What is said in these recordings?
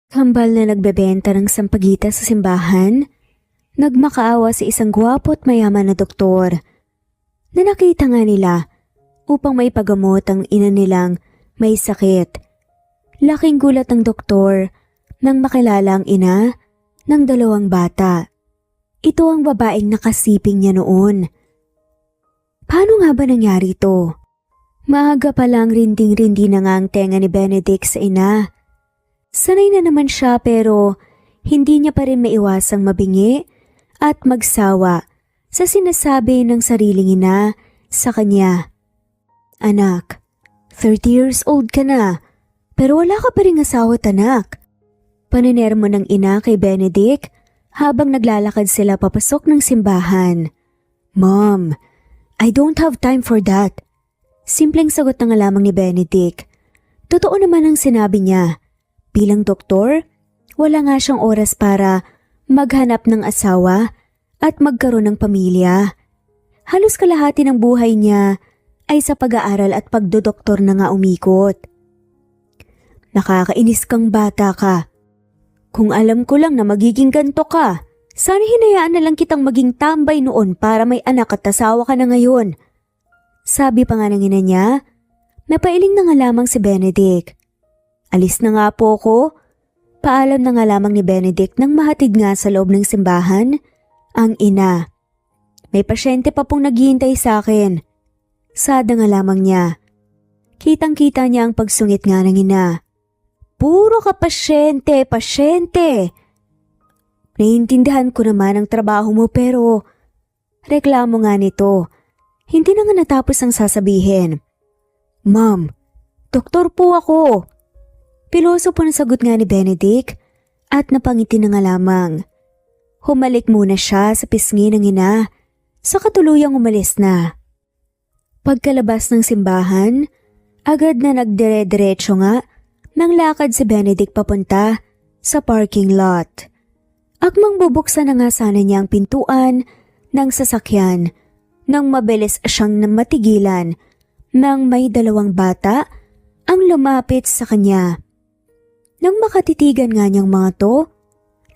Kambal na nagbebenta ng sampagita sa simbahan, nagmakaawa sa isang gwapo at mayaman na doktor na nakita nga nila upang maipagamot ang ina nilang may sakit. Laking gulat ng doktor nang makilala ang ina ng 2 bata. Ito ang babaeng nakasiping niya noon. Paano nga ba nangyari ito? Maaga pa lang rinding-rindi na nga ang tenga ni Benedict sa ina. Sanay na naman siya pero hindi niya pa rin maiwasang mabingi at magsawa sa sinasabi ng sariling ina sa kanya. Anak, 30 years old ka na pero wala ka pa rin asawa at anak. Paninermo ng ina kay Benedict habang naglalakad sila papasok ng simbahan. Mom, I don't have time for that. Simpleng sagot na nga lamang ni Benedict. Totoo naman ang sinabi niya. Bilang doktor, wala nga siyang oras para maghanap ng asawa at magkaroon ng pamilya. Halos kalahati ng buhay niya ay sa pag-aaral at pagdodoktor na nga umikot. Nakakainis kang bata ka. Kung alam ko lang na magiging ganto ka, sana hinayaan na lang kitang maging tambay noon para may anak at asawa ka na ngayon. Sabi pa nga ng ina niya, napailing na nga lamang si Benedict. Alis na nga po ko. Paalam na nga lamang ni Benedict nang mahatid nga sa loob ng simbahan ang ina. May pasyente pa pong naghihintay sa akin. Sada nga lamang niya. Kitang-kita niya ang pagsungit nga ng ina. Puro ka pasyente, pasyente. Naiintindihan ko naman ang trabaho mo pero reklamo nga nito. Hindi na nga natapos ang sasabihin. Ma'am, doktor po ako. Piloso po na sagot nga ni Benedict at napangiti na nga lamang. Humalik muna siya sa pisngi ng ina sa katuluyang umalis na. Pagkalabas ng simbahan, agad na nagdire-diretso nga nang lakad si Benedict papunta sa parking lot. Akmang bubuksan na nga sana niya ang pintuan ng sasakyan nang mabilis siyang matigilan nang may 2 bata ang lumapit sa kanya. Nang makatitigan nga niyang mga to,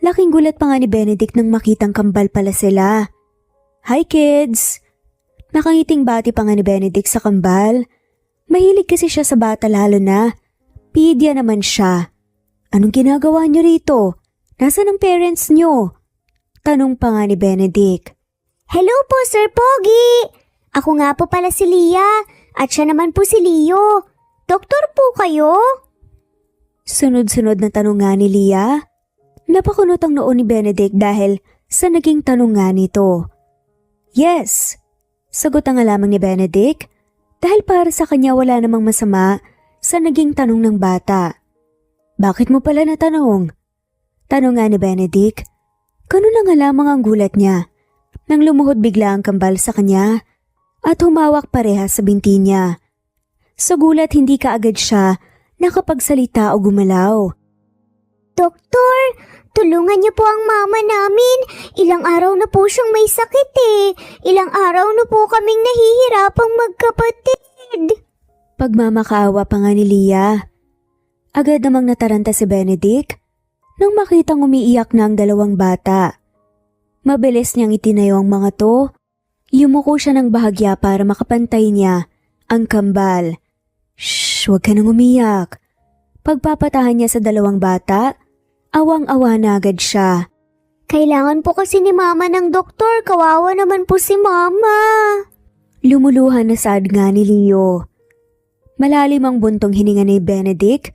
laking gulat pa nga ni Benedict nang makitang kambal pala sila. Hi kids! Nakangiting bati pa nga ni Benedict sa kambal. Mahilig kasi siya sa bata lalo na. Pidya naman siya. Anong ginagawa niyo rito? Nasaan ang parents niyo? Tanong pa nga ni Benedict. Hello po Sir Pogi! Ako nga po pala si Leah at siya naman po si Leo. Doktor po kayo? Sunod-sunod na tanong nga ni Leah. Napakunot ang noo ni Benedict dahil sa naging tanong nga nito. Yes, sagot nga lamang ni Benedict dahil para sa kanya wala namang masama sa naging tanong ng bata. Bakit mo pala natanong? Tanong nga ni Benedict. Ganun na nga lamang ang gulat niya nang lumuhod bigla ang kambal sa kanya at humawak parehas sa binti niya. Sa gulat hindi kaagad siya nakapagsalita o gumalaw. Doktor, tulungan niyo po ang mama namin. Ilang araw na po siyang may sakit eh. Ilang araw na po kaming nahihirapang magkapatid. Pagmamakaawa pa nga ni Leah. Agad namang nataranta si Benedict nang makitang umiiyak na ang 2 bata. Mabilis niyang itinayo ang mga to. Yumuko siya ng bahagya para makapantay niya ang kambal. Shh, huwag ka nang umiyak. Pagpapatahan niya sa 2 bata, awang-awa na agad siya. Kailangan po kasi ni mama ng doktor. Kawawa naman po si mama. Lumuluhan na saad nga ni Leo. Malalim ang buntong hininga ni Benedict,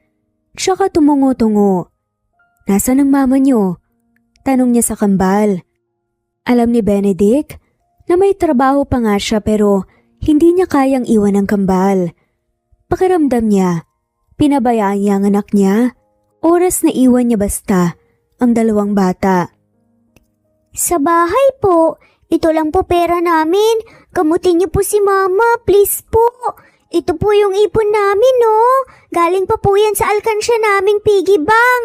tsaka tumungo-tungo. Nasaan ang mama niyo? Tanong niya sa kambal. Alam ni Benedict na may trabaho pa nga siya pero hindi niya kayang iwan ang kambal. Pakiramdam niya, pinabayaan niya ang anak niya, oras na iwan niya basta ang 2 bata. Sa bahay po. Ito lang po pera namin. Gamutin niyo po si mama, please po. Ito po yung ipon namin, no? Galing pa po yan sa alkansya naming piggy bank.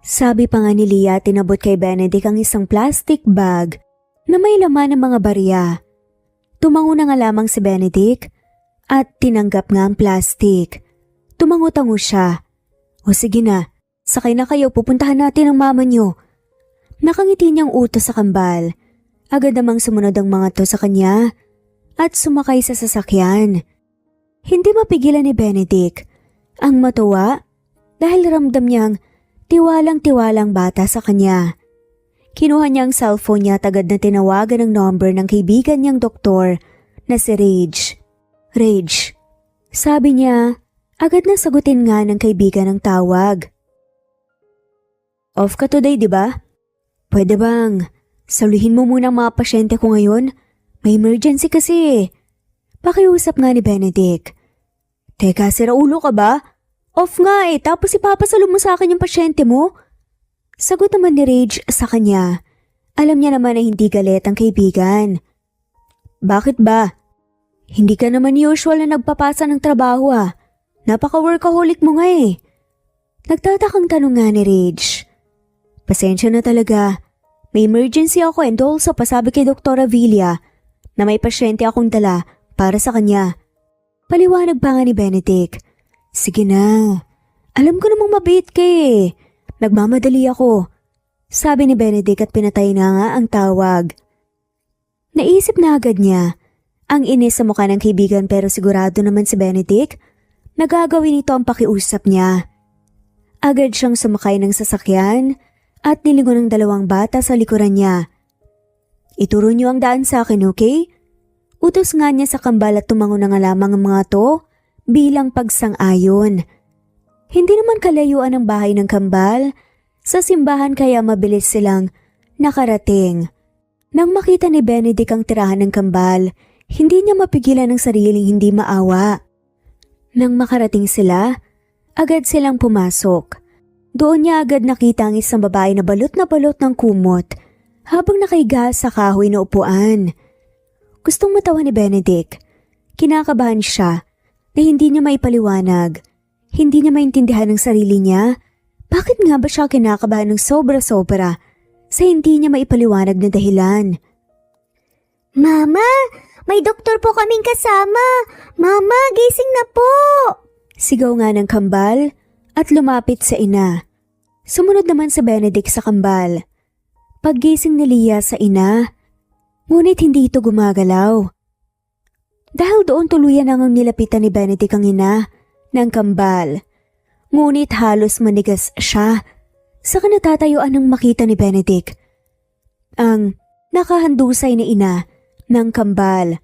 Sabi pa nga ni Leah, tinabot kay Benedict ang isang plastic bag na may laman ng mga barya. Tumango na nga lamang si Benedict at tinanggap nga ang plastic. Tumango-tango siya. O sige na, Sakay na kayo, pupuntahan natin ang mama niyo. Nakangiti niyang utos sa kambal. Agad namang sumunod ang mga to sa kanya at sumakay sa sasakyan. Hindi mapigilan ni Benedict ang matuwa dahil ramdam niyang tiwalang-tiwalang bata sa kanya. Kinuha niya ang cellphone niya at agad na tinawagan ang number ng kaibigan niyang doktor na si Rage. Rage, sabi niya, agad na sagutin nga ng kaibigan ang tawag. Off ka today, di ba? Pwede bang saluhin mo muna ang mga pasyente ko ngayon? May emergency kasi. Pakiusap nga ni Benedict. Teka, sira ulo ka ba? Off nga tapos ipapasalo mo sa akin yung pasyente mo? Sagot naman ni Rage sa kanya. Alam niya naman na hindi galit ang kaibigan. Bakit ba? Hindi ka naman usual na nagpapasa ng trabaho Napaka-workaholic mo nga Nagtatakang tanong nga ni Rage. Pasensya na talaga. May emergency ako and also pasabi kay Dr. Avila na may pasyente akong dala para sa kanya. Paliwanag pa nga ni Benedict. Sige na. Alam ko namang mabait ka Nagmamadali ako. Sabi ni Benedict at pinatay na nga ang tawag. Naisip na agad niya ang inis sa mukha ng kaibigan pero sigurado naman si Benedict na gagawin ito ang pakiusap niya. Agad siyang sumakay ng sasakyan at nilingon ng dalawang bata sa likuran niya. Ituro niyo ang daan sa akin, okay? Utos nga niya sa kambal at tumango na nga lamang ang mga to bilang pagsang-ayon. Hindi naman kalayuan ang bahay ng kambal sa simbahan kaya mabilis silang nakarating. Nang makita ni Benedict ang tirahan ng kambal, hindi niya mapigilan ang sariling hindi maawa. Nang makarating sila, agad silang pumasok. Doon niya agad nakita ang isang babae na balot ng kumot habang nakahiga sa kahoy na upuan. Gustong matawa ni Benedict. Kinakabahan siya na hindi niya maipaliwanag. Hindi niya maintindihan ng sarili niya. Bakit nga ba siya kinakabahan ng sobra-sobra sa hindi niya maipaliwanag na dahilan? Mama, may doktor po kaming kasama. Mama, gising na po. Sigaw nga ng kambal at lumapit sa ina. Sumunod naman si Benedict sa kambal. Paggising ni Leah sa ina, ngunit hindi ito gumagalaw. Dahil doon tuluyan ang nilapitan ni Benedict ang ina ng kambal. Ngunit halos manigas siya sa kanatatayuan ng makita ni Benedict ang nakahandusay na ina ng kambal.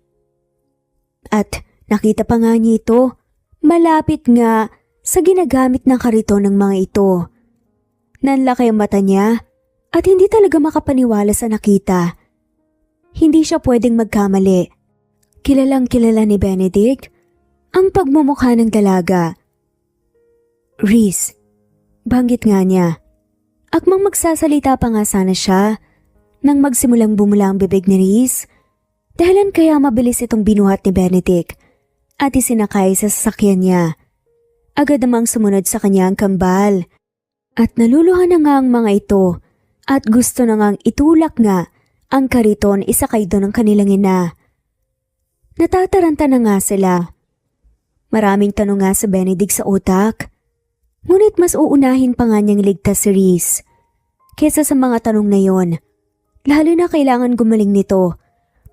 At nakita pa nga niya ito, malapit nga sa ginagamit ng kariton ng mga ito. Nanlaki ang mata niya at hindi talaga makapaniwala sa nakita. Hindi siya pwedeng magkamali. Kilalang kilala ni Benedict ang pagmumukha ng dalaga. Reese, banggit nga niya. Akmang magsasalita pa nga sana siya nang magsimulang bumula ang bibig ni Reese. Dahilan kaya mabilis itong binuhat ni Benedict at isinakay sa sasakyan niya. Agad namang sumunod sa kanya ang kambal at naluluhan na nga ang mga ito at gusto na ngang itulak nga ang kariton isakay doon ng kanilang ina. Natataranta na nga sila. Maraming tanong nga sa Benedict sa utak. Ngunit mas uunahin pa nga niyang ligtas si Reese kesa sa mga tanong na yon. Lalo na kailangan gumaling nito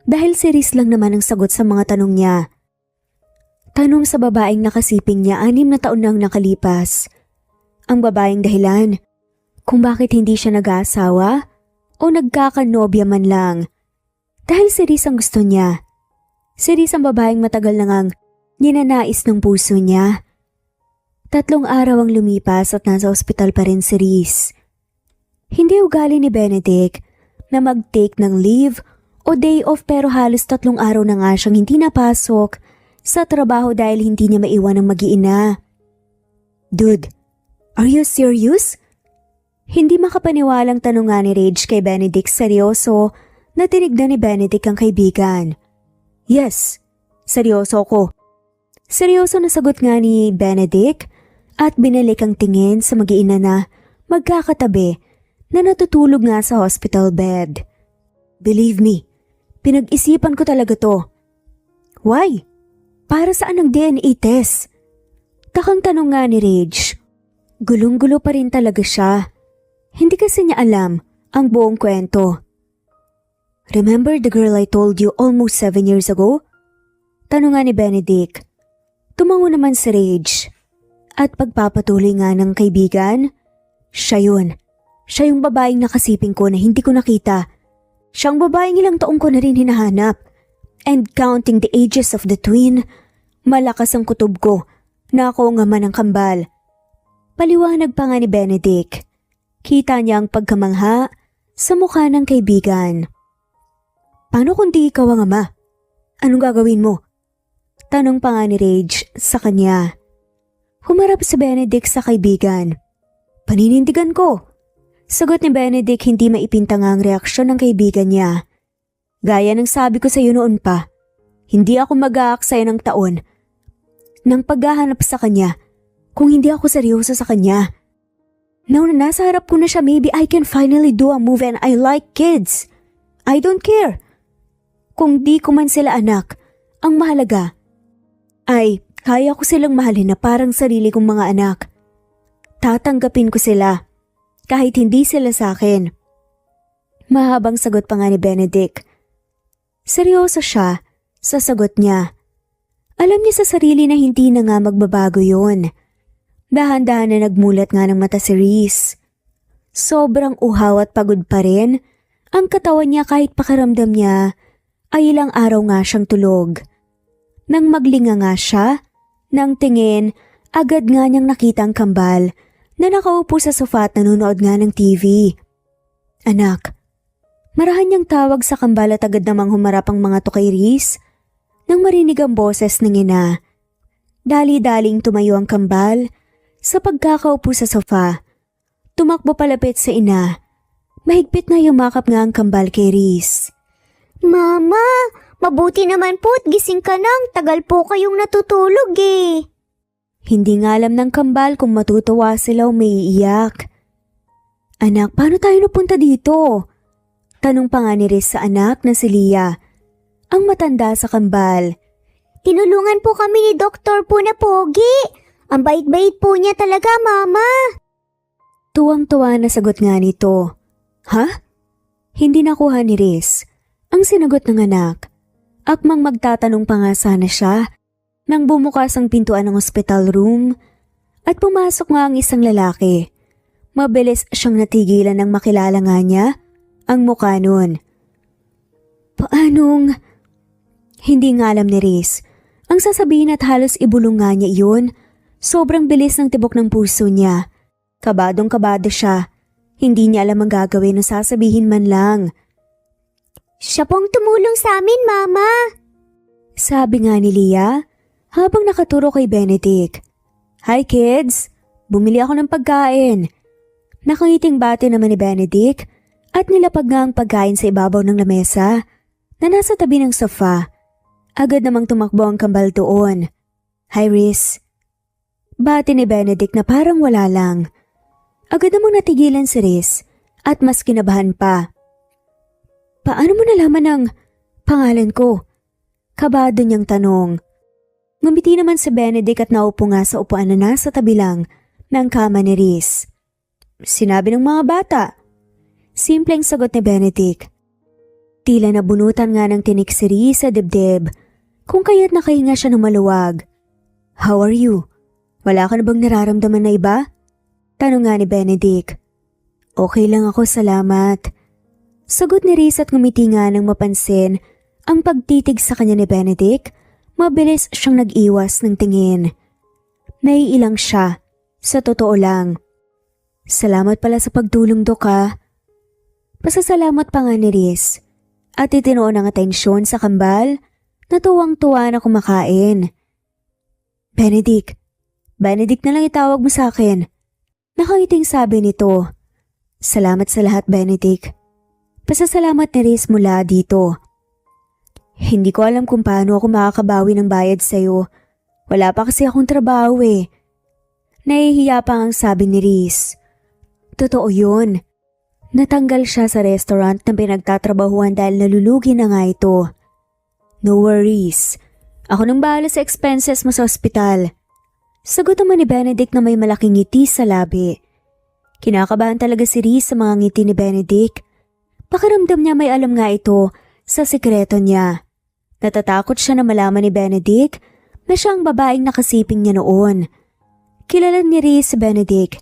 dahil si Reese lang naman ang sagot sa mga tanong niya. Tanong sa babaeng nakasiping niya 6 na taon nang nakalipas. Ang babaeng dahilan kung bakit hindi siya nag-aasawa o nagkakanobya man lang. Dahil si Reese ang gusto niya. Si Reese ang babaeng matagal na ngang ninanais ng puso niya. 3 araw ang lumipas at nasa ospital pa rin si Reese. Hindi ugali ni Benedict na mag-take ng leave o day off pero halos 3 araw na nga siyang hindi napasok sa trabaho dahil hindi niya maiwan ang mag-iina. Dude, are you serious? Hindi makapaniwalang tanong nga ni Rage kay Benedict seryoso na tinignan ni Benedict ang kaibigan. Yes, seryoso ko. Seryoso na sagot nga ni Benedict at binalik ang tingin sa mag-iina na magkakatabi na natutulog nga sa hospital bed. Believe me, pinag-isipan ko talaga to. Why? Para saan ang DNA test? Takang tanong nga ni Rage. Gulong-gulo pa rin talaga siya. Hindi kasi niya alam ang buong kwento. Remember the girl I told you almost 7 years ago? Tanong nga ni Benedict. Tumango naman si Rage. At pagpapatuloy nga ng kaibigan, siya yun. Siya yung babaeng nakasiping ko na hindi ko nakita. Siyang babaeng ilang taong ko na rin hinahanap. And counting the ages of the twin, malakas ang kutob ko na ako nga man ang kambal. Paliwanag pa nga ni Benedict. Kita niya ang pagkamangha sa mukha ng kaibigan. Paano kung di ikaw ang ama? Anong gagawin mo? Tanong pa nga ni Rage sa kanya. Humarap si Benedict sa kaibigan. Paninindigan ko. Sagot ni Benedict hindi maipintanga ang reaksyon ng kaibigan niya. Gaya ng sabi ko sa iyo noon pa, hindi ako mag-aaksaya ng taon ng paghahanap sa kanya kung hindi ako seryoso sa kanya. Now na nasa harap ko na siya, maybe I can finally do a move and I like kids. I don't care. Kung di ko man sila anak, ang mahalaga ay kaya ko silang mahalin na parang sarili kong mga anak. Tatanggapin ko sila kahit hindi sila sa akin. Mahabang sagot pa nga ni Benedict. Seryoso siya sa sagot niya. Alam niya sa sarili na hindi na nga magbabago yun. Dahan-dahan na nagmulat nga ng mata si Reese. Sobrang uhaw at pagod pa rin ang katawan niya kahit pakaramdam niya ay ilang araw nga siyang tulog. Nang maglinga nga siya, nang tingin, agad nga niyang nakita ang kambal na nakaupo sa sofa at nanonood nga ng TV. Anak, marahan niyang tawag sa kambal at agad namang humarap ang mga to kay Reese. Nang marinig ang boses ng ina, dali-daling tumayo ang kambal sa pagkakaupo sa sofa. Tumakbo palapit sa ina. Mahigpit na yumakap nga ang kambal kay Reese. Mama, mabuti naman po at gising ka nang. Tagal po kayong natutulog eh. Hindi nga alam ng kambal kung matutuwa sila o maiiyak. Anak, paano tayo napunta dito? Tanong pa nga ni Reese sa anak na si Leah, ang matanda sa kambal. Tinulungan po kami ni Doktor po na Pogi. Ang bait-bait po niya talaga, Mama. Tuwang-tuwa na sagot nga nito. Ha? Hindi nakuha ni Reese ang sinagot ng anak. Akmang magtatanong pa nga sana siya nang bumukas ang pintuan ng hospital room at pumasok nga ang isang lalaki. Mabilis siyang natigilan nang makilala nga niya ang mukha nun. Paanong? Hindi nga alam ni Reese ang sasabihin at halos ibulong nga niya iyon. Sobrang bilis ng tibok ng puso niya. Kabadong-kabado siya. Hindi niya alam ang gagawin o sasabihin man lang. Siya pong tumulong sa amin, Mama. Sabi nga ni Leah habang nakaturo kay Benedict. Hi kids! Bumili ako ng pagkain. Nakangiting bati naman ni Benedict at nilapag nga ang pagkain sa ibabaw ng lamesa na nasa tabi ng sofa. Agad namang tumakbo ang kambal doon. Hi Reese! Bati ni Benedict na parang wala lang. Agad namang natigilan si Reese at mas kinabahan pa. Paano mo nalaman ang pangalan ko? Kabado niyang tanong. Ngumiti naman si Benedict at naupo nga sa upuan na nasa tabi lang ng kama ni Reese. Sinabi ng mga bata. Simpleng sagot ni Benedict. Tila nabunutan nga ng tinik si Reese sa dibdib kung kaya't nakahinga siya ng maluwag. How are you? Wala ka na bang nararamdaman na iba? Tanong nga ni Benedict. Okay lang ako, salamat. Sagot ni Reese at ngumiti nga nang mapansin ang pagtitig sa kanya ni Benedict. Mabilis siyang nag-iwas ng tingin. Naiilang siya, sa totoo lang. Salamat pala sa pagtulong, Dok ha. Pasasalamat pa nga ni Reese at itinoon ang atensyon sa kambal na tuwang-tuwa na kumakain. Benedict na lang itawag mo sa akin. Nakangiting sabi nito. Salamat sa lahat, Benedict. Pasasalamat ni Reese mula dito. Hindi ko alam kung paano ako makakabawi ng bayad sa'yo. Wala pa kasi akong trabaho eh. Nahihiya pa ang sabi ni Reese. Totoo yun. Natanggal siya sa restaurant na pinagtatrabahuan dahil nalulugi na nga ito. No worries. Ako nang bahala sa expenses mo sa ospital. Sagot naman ni Benedict na may malaking ngiti sa labi. Kinakabahan talaga si Reese sa mga ngiti ni Benedict. Pakiramdam niya may alam nga ito sa sikreto niya. Natatakot siya na malaman ni Benedict na siya ang babaeng nakasiping niya noon. Kilala ni Reese si Benedict.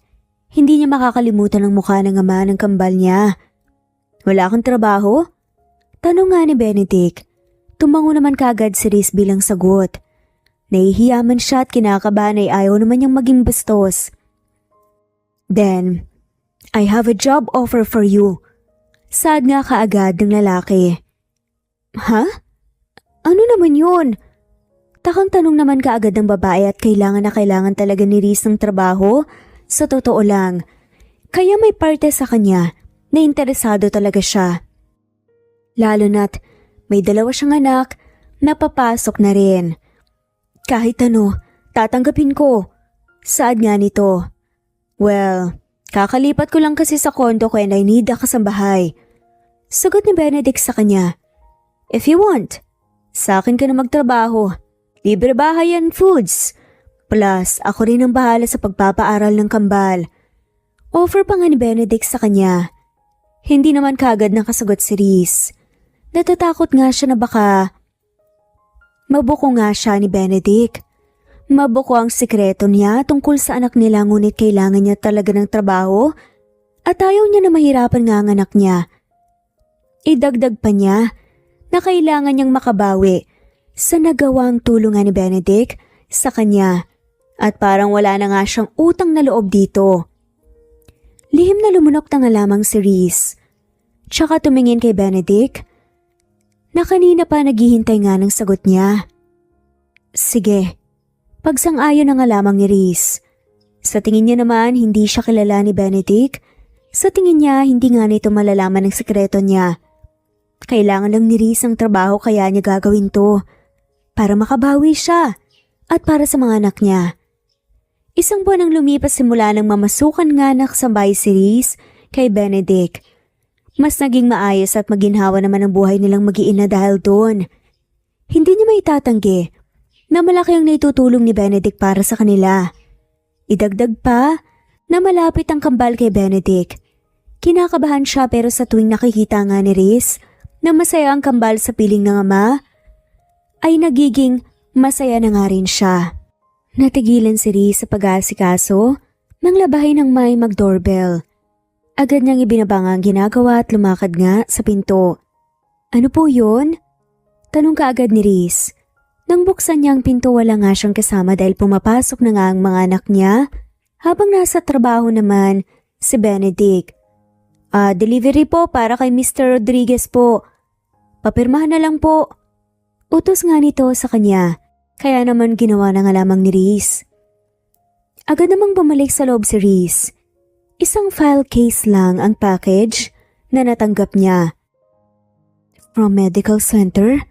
Hindi niya makakalimutan ang mukha ng ama ng kambal niya. Wala kang trabaho? Tanong nga ni Benedict. Tumango naman kaagad si Reese bilang sagot. Nahihiyaman siya at kinakabahan ay ayaw naman niyang maging bastos. Then, I have a job offer for you. Sad nga kaagad ng lalaki. Ha? Ano naman yun? Takang tanong naman kaagad ng babae at kailangan na kailangan talaga ni Reese ng trabaho. Sa totoo lang, kaya may parte sa kanya na interesado talaga siya. Lalo na't may 2 siyang anak na papasok na rin. Kahit ano, tatanggapin ko. Saad nga nito. Well, kakalipat ko lang kasi sa kondo ko and I need a kasambahay. Sagot ni Benedict sa kanya. If you want, sa akin ka na magtrabaho. Libre bahay and foods. Plus, ako rin ang bahala sa pagpapaaral ng kambal. Offer pa nga ni Benedict sa kanya. Hindi naman kaagad nakasagot si Reese. Natatakot nga siya na baka mabuko nga siya ni Benedict. Mabuko ang sikreto niya tungkol sa anak nila ngunit kailangan niya talaga ng trabaho at ayaw niya na mahirapan nga ang anak niya. Idagdag pa niya na kailangan niyang makabawi sa nagawang tulungan ni Benedict sa kanya at parang wala na nga siyang utang na loob dito. Lihim na lumunok na nga lamang si Reese. Tsaka tumingin kay Benedict na kanina pa naghihintay nga ng sagot niya. Sige, pagsang-ayon na nga lamang ni Reese. Sa tingin niya naman hindi siya kilala ni Benedict. Sa tingin niya hindi nga nito malalaman ang sekreto niya. Kailangan lang ni Reese ang trabaho kaya niya gagawin to. Para makabawi siya at para sa mga anak niya. 1 buwan ang lumipas simula nang mamasukan nga na kasambay si Reese kay Benedict. Mas naging maayos at maginhawa naman ang buhay nilang mag-iina dahil doon. Hindi niya maitatanggi na malaki ang naitutulong ni Benedict para sa kanila. Idagdag pa na malapit ang kambal kay Benedict. Kinakabahan siya pero sa tuwing nakikita nga ni Reese na masaya ang kambal sa piling ng ama, ay nagiging masaya na nga rin siya. Natigilan si Reese sa pag-aasikaso nang labahin ng may mag-doorbell. Agad niyang ibinabanga ang ginagawa at lumakad nga sa pinto. Ano po yun? Tanong kaagad ni Reese. Nang buksan niya ang pinto wala nga siyang kasama dahil pumapasok na nga ang mga anak niya habang nasa trabaho naman si Benedict. Delivery po para kay Mr. Rodriguez po. Papirmahan na lang po. Utos nga nito sa kanya kaya naman ginawa na nga lamang ni Reese. Agad namang bumalik sa loob si Reese. 1 file case lang ang package na natanggap niya. From medical center?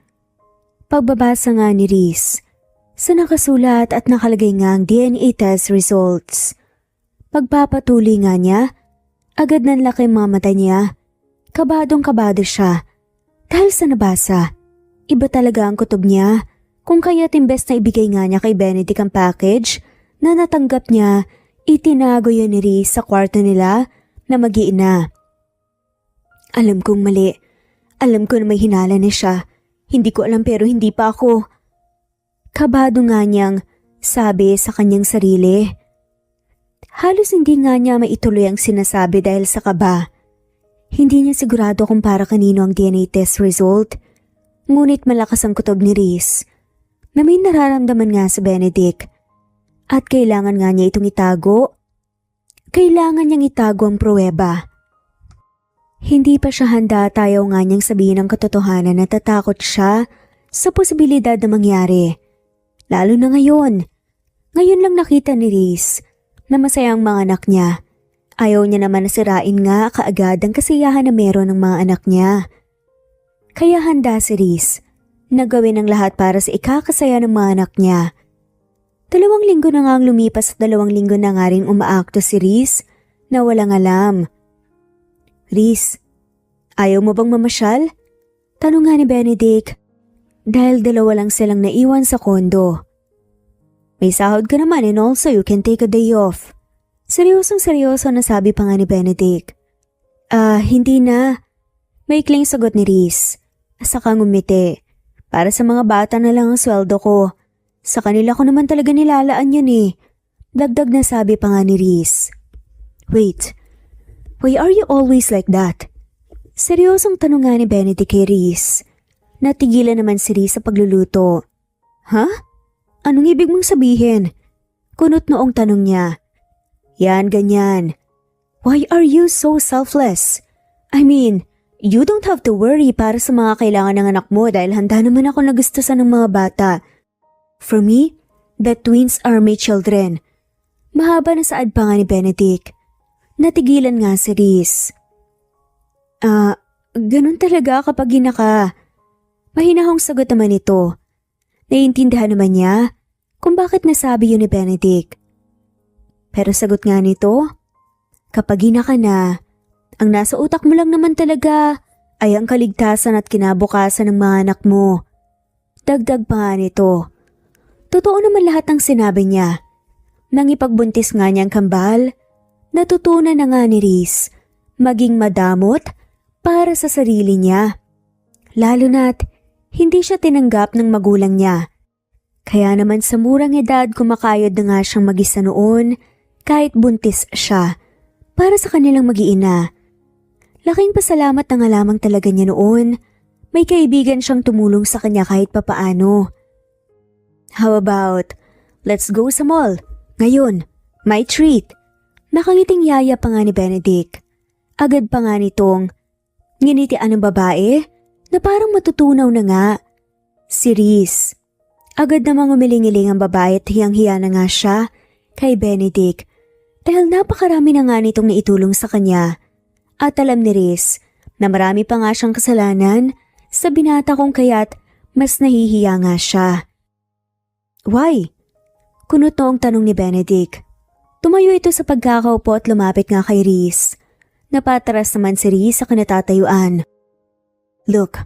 Pagbabasa nga ni Reese. Sa nakasulat at nakalagay nga ang DNA test results. Pagpapatuloy nga niya, agad nanlaki mga mata niya. Kabadong-kabado siya. Dahil sa nabasa, iba talaga ang kutob niya. Kung kaya't imbes na ibigay nga niya kay Benedict ang package na natanggap niya, itinago yun ni Reese sa kwarto nila na mag-iina. Alam kong mali. Alam ko na may hinala na siya. Hindi ko alam pero hindi pa ako. Kabado nga niyang sabi sa kanyang sarili. Halos hindi nga niya maituloy ang sinasabi dahil sa kaba. Hindi niya sigurado kung para kanino ang DNA test result. Ngunit malakas ang kutob ni Reese na may nararamdaman nga sa Benedict. At kailangan nga niya itong itago. Kailangan niyang itago ang pruweba. Hindi pa siya handa at ayaw nga niyang sabihin ang katotohanan na natatakot siya sa posibilidad na mangyari. Lalo na ngayon. Ngayon lang nakita ni Reese na masaya ang mga anak niya. Ayaw niya naman nasirain nga kaagad ang kasiyahan na meron ng mga anak niya. Kaya handa si Reese na gawin ang lahat para sa ikakasaya ng mga anak niya. 2 linggo na nga ang lumipas at 2 linggo na nga rin umaakto si Reese na walang alam. Reese, ayaw mo bang mamasyal? Tanong nga ni Benedict dahil 2 lang silang naiwan sa kondo. May sahod ka naman and also you can take a day off. Seryosong-seryoso na sabi pa nga ni Benedict. Hindi na. Maikling sagot ni Reese. Saka ngumiti. Para sa mga bata na lang ang sweldo ko. Sa kanila ko naman talaga nilalaan yun eh. Dagdag na sabi pa nga ni Reese. Wait, why are you always like that? Seryosong tanong nga ni Benedict kay Reese. Natigilan naman si Reese sa pagluluto. Ha? Anong ibig mong sabihin? Kunot noong tanong niya. Yan, ganyan. Why are you so selfless? I mean, you don't have to worry para sa mga kailangan ng anak mo dahil handa naman ako nagustusan ng mga bata. For me, the twins are my children. Mahaba na saad pa nga ni Benedict. Natigilan nga si Reese. Ganun talaga kapag ina ka. Mahinahong sagot naman ito. Naiintindihan naman niya kung bakit nasabi yun ni Benedict. Pero sagot nga nito, kapag ina ka na, ang nasa utak mo lang naman talaga ay ang kaligtasan at kinabukasan ng mga anak mo. Dagdag pa nga nito. Totoo naman lahat ng sinabi niya. Nang ipagbuntis nga niyang kambal, natutunan na nga ni Reese maging madamot para sa sarili niya. Lalo na't hindi siya tinanggap ng magulang niya. Kaya naman sa murang edad kumakayod na nga siyang mag-isa noon kahit buntis siya para sa kanilang mag-iina. Laking pasalamat na nga lamang talaga niya noon. May kaibigan siyang tumulong sa kanya kahit papaano. How about, let's go sa mall. Ngayon, my treat. Nakangiting yaya pa nga ni Benedict. Agad pa nga nitong nginitian ng babae na parang matutunaw na nga. Si Reese. Agad namang umiling-iling ang babae at hiyang-hiya na nga siya kay Benedict dahil napakarami na nga nitong naitulong sa kanya. At alam ni Reese na marami pa nga siyang kasalanan sa binata kung kaya't mas nahihiya nga siya. Why? Kunot noong tanong ni Benedict. Tumayo ito sa pagkakaupo at lumapit nga kay Reese. Napataras naman si Reese sa kanatatayuan. Look,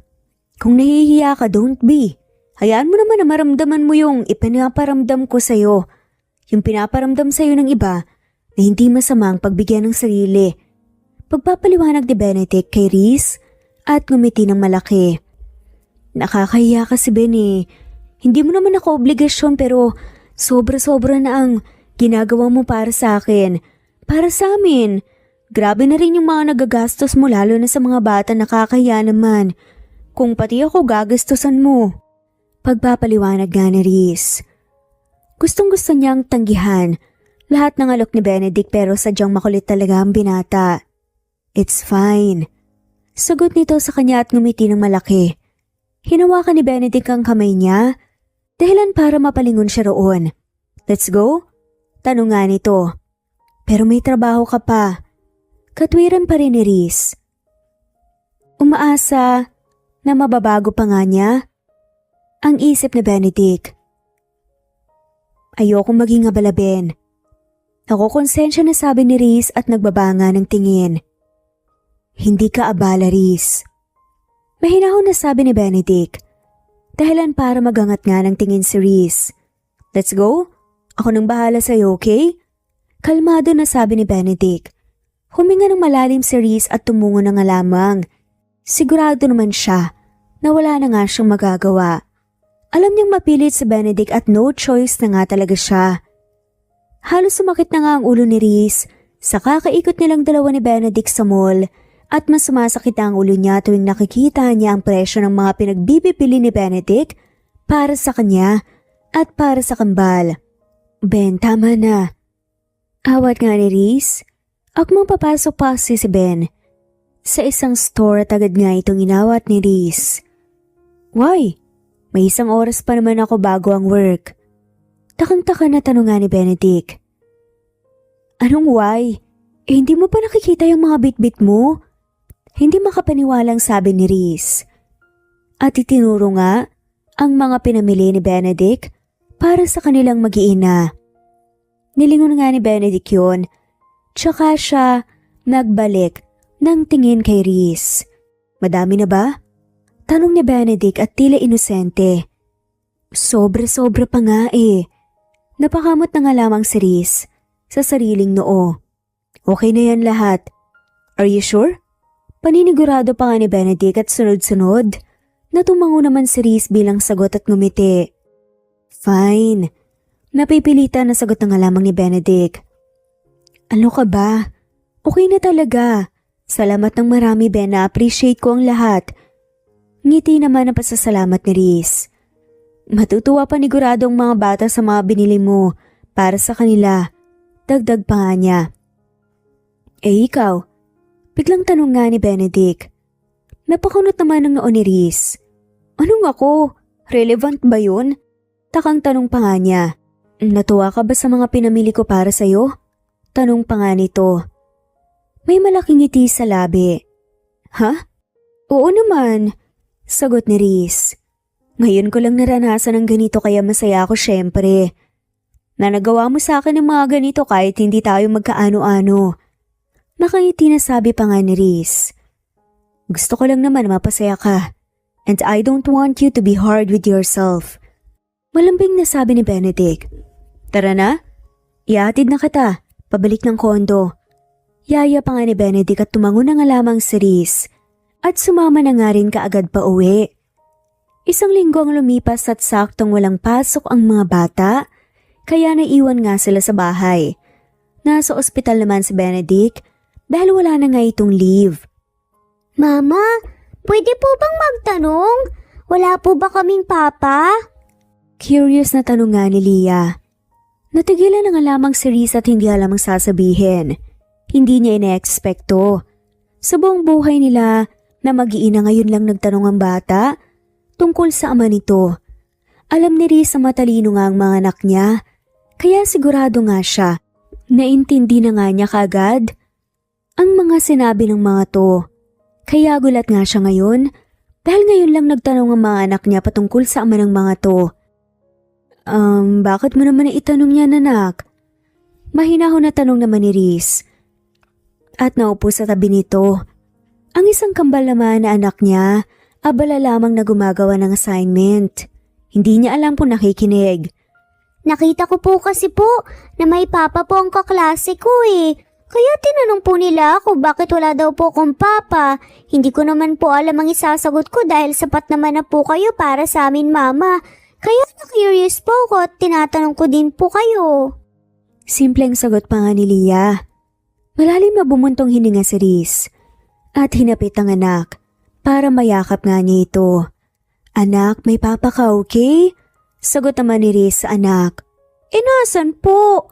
kung nahihiya ka, don't be. Hayaan mo naman na maramdaman mo yung ipinaparamdam ko sa'yo. Yung pinaparamdam sa'yo ng iba na hindi masamang pagbigyan ng sarili. Pagpapaliwanag ni Benedict kay Reese at ngumiti ng malaki. Nakakahiya kasi Ben eh. Hindi mo naman ako obligasyon pero sobra-sobra na ang ginagawa mo para sa akin. Para sa amin. Grabe na rin yung mga nagagastos mo lalo na sa mga bata, nakakahiya naman. Kung pati ako gagastusan mo. Pagpapaliwanag nga ni Reese. Gustong-gusto niyang tanggihan lahat ng alok ni Benedict pero sadyang makulit talaga ang binata. It's fine. Sagot nito sa kanya at ngumiti ng malaki. Hinawakan ni Benedict ang kamay niya, dahilan para mapalingon siya roon. Let's go? Tanong nga nito. Pero may trabaho ka pa. Katwiran pa rin ni Reese. Umaasa na mababago pa nga niya ang isip ni Benedict. Ayokong maging abala, Ben. Ako konsensya na sabi ni Reese at nagbabanga ng tingin. Hindi ka abala, Reese. Mahinahon na sabi ni Benedict. Dahilan para magangat nga ng tingin si Reese. Let's go? Ako nang bahala sa'yo, okay? Kalmado na sabi ni Benedict. Huminga ng malalim si Reese at tumungo na nga lamang. Sigurado naman siya na wala na nga siyang magagawa. Alam niyang mapilit si Benedict at no choice na nga talaga siya. Halos sumakit na nga ang ulo ni Reese sa kakaikot nilang dalawa ni Benedict sa mall at mas sumasakit ang ulo niya tuwing nakikita niya ang presyo ng mga pinagbibili ni Benedict para sa kanya at para sa kambal. Ben, tama na. Awat nga ni Reese. Akmang papasok pa si Ben. Sa isang store at agad nga itong inawat ni Reese. Why? May isang oras pa naman ako bago ang work. Takang-taka na tanong nga ni Benedict. Anong why? Hindi mo pa nakikita yung mga bitbit mo? Hindi makapaniwalang sabi ni Reese. At itinuro nga ang mga pinamili ni Benedict para sa kanilang mag-iina. Nilingon nga ni Benedict yun, tsaka siya nagbalik ng tingin kay Reese. Madami na ba? Tanong ni Benedict at tila inosente. Sobra-sobra pa nga eh. Napakamot na nga lamang si Riz sa sariling noo. Okay na yan lahat. Are you sure? Paninigurado pa nga ni Benedict at sunod-sunod na tumango naman si Riz bilang sagot at ngumiti. Fine. Napipilitan na sagot na nga lamang ni Benedict. Ano ka ba? Okay na talaga. Salamat ng marami, Ben, na-appreciate ko ang lahat. Ngiti naman ang pasasalamat ni Riz. Matutuwa panigurado ang mga bata sa mga binili mo para sa kanila. Dagdag pa nga niya. Ikaw? Biglang tanong nga ni Benedict. Napakunot naman ng noon ni Riz. Anong ako? Relevant ba yun? Takang tanong pa nga niya. Natuwa ka ba sa mga pinamili ko para sa'yo? Tanong pa nga nito. May malaking ngiti sa labi. Ha? Oo naman. Sagot ni Riz. Ngayon ko lang naranasan ng ganito kaya masaya ako syempre. Na nagawa mo sa akin ng mga ganito kahit hindi tayo magkaano-ano. Nakangiti na sabi pa nga ni Riz. Gusto ko lang naman mapasaya ka. And I don't want you to be hard with yourself. Malambing na sabi ni Benedict. Tara na. Iatid na kita. Pabalik ng kondo. Yaya pa nga ni Benedict at tumango na nga lamang si Riz. At sumama na nga rin kaagad pa uwi. Isang linggo ang lumipas at saktong walang pasok ang mga bata, kaya naiwan nga sila sa bahay. Nasa ospital naman si Benedict dahil wala na nga itong leave. Mama, pwede po bang magtanong? Wala po ba kaming papa? Curious na tanong nga ni Leah. Natigilan na nga lamang si Riz at hindi alam ang sasabihin. Hindi niya ina-expecto. Sa buong buhay nila na mag-iina ngayon lang nagtanong ang bata tungkol sa ama nito. Alam ni Riz na matalino nga ang mga anak niya, kaya sigurado nga siya. Naintindi na nga niya kagad ang mga sinabi ng mga to. Kaya gulat nga siya ngayon dahil ngayon lang nagtanong ang mga anak niya patungkol sa ama ng mga to. Bakit mo naman itanong yan, anak? Mahinahon na tanong naman ni Riz. At naupo sa tabi nito. Ang isang kambal naman na anak niya, abala lamang na gumagawa ng assignment. Hindi niya alam kung nakikinig. Nakita ko po kasi po na may papa po ang kaklase ko eh. Kaya tinanong po nila ako bakit wala daw po akong papa. Hindi ko naman po alam ang isasagot ko dahil sapat naman na po kayo para sa amin, mama. Kaya na-curious po ako at tinatanong ko din po kayo. Simpleng sagot pa nga ni Leah. Malalim na bumuntong hininga si Riz at hinapit ang anak para mayakap nga niya ito. Anak, may papa ka, okay? Sagot naman ni Riz sa anak. Nasan po?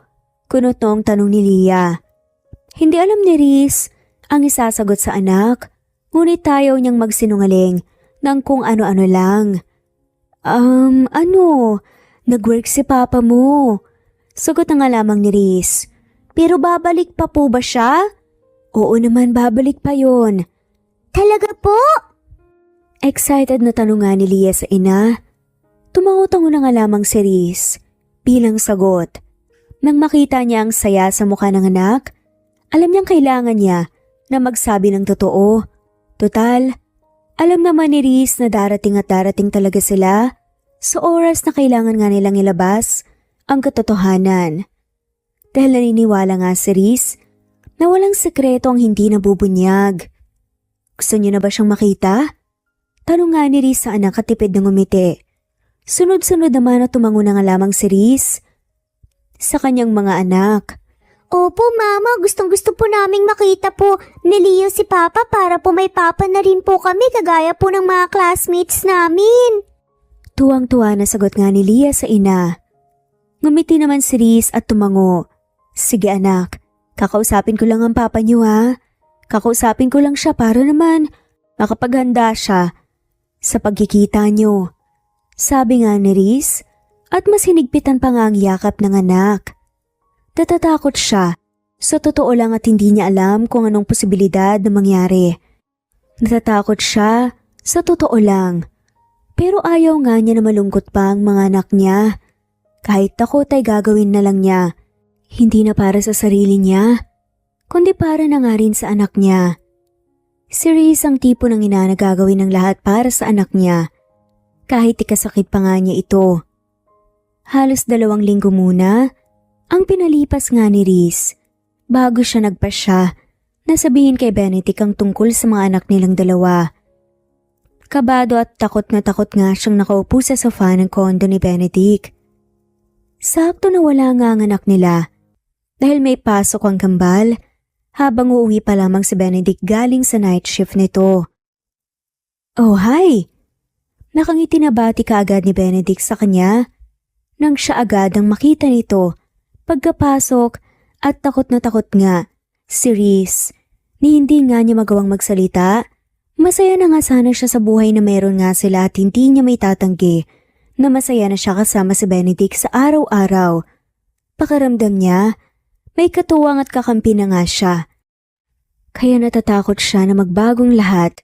Kunot noong tanong ni Leah. Hindi alam ni Riz ang isasagot sa anak, ngunit tayaw niyang magsinungaling ng kung ano-ano lang. Nag-work si papa mo. Sagot na nga lamang ni Riz. Pero babalik pa po ba siya? Oo naman, babalik pa yon. Talaga po? Excited na tanong nga ni Leah sa ina. Tumango-tango na nga lamang si Riz bilang sagot. Nang makita niya ang saya sa mukha ng anak, alam niyang kailangan niya na magsabi ng totoo. Total, alam naman ni Riz na darating at darating talaga sila sa oras na kailangan nga nilang ilabas ang katotohanan. Dahil naniniwala nga si Riz na walang sekreto ang hindi nabubunyag. Gusto niyo na ba siyang makita? Tanong nga ni Riz sa anak at tipid ng umiti. Sunod-sunod naman na tumango na nga lamang si Riz sa kanyang mga anak. Opo, mama. Gustong-gusto po naming makita po ni Leo si papa para po may papa na rin po kami kagaya po ng mga classmates namin. Tuwang-tuwa na sagot nga ni Leah sa ina. Ngumiti naman si Riz at tumango. Sige anak, kakausapin ko lang ang papa niyo ha. Kakausapin ko lang siya para naman makapaghanda siya sa pagkikita niyo. Sabi nga ni Riz at mas hinigpitan pa nga ang yakap ng anak. Natatakot siya. Sa totoo lang at hindi niya alam kung anong posibilidad na mangyari. Natatakot siya. Sa totoo lang. Pero ayaw nga niya na malungkot pa ang mga anak niya. Kahit takot ay gagawin na lang niya. Hindi na para sa sarili niya, kundi para na nga rin sa anak niya. Si Riz ang tipo ng ina na gagawin ng lahat para sa anak niya. Kahit ikasakit pa nga niya ito. Halos 2 linggo muna ang pinalipas nga ni Reese bago siya nagpasya na sabihin kay Benedict ang tungkol sa mga anak nilang 2. Kabado at takot na takot nga siyang nakaupo sa sofa ng kondo ni Benedict. Sakto na wala nga ang anak nila dahil may pasok ang kambal habang uuwi pa lamang si Benedict galing sa night shift nito. Oh, hi! Nakangiti na bati kaagad ni Benedict sa kanya nang siya agad ang makita nito pagkapasok at takot na takot nga si Reese ni hindi nga niya magawang magsalita. Masaya na nga sana siya sa buhay na meron nga sila at hindi niya may tatanggi na masaya na siya kasama si Benedict sa araw-araw. Pakiramdam niya, may katuwang at kakampi na nga siya. Kaya natatakot siya na magbagong lahat.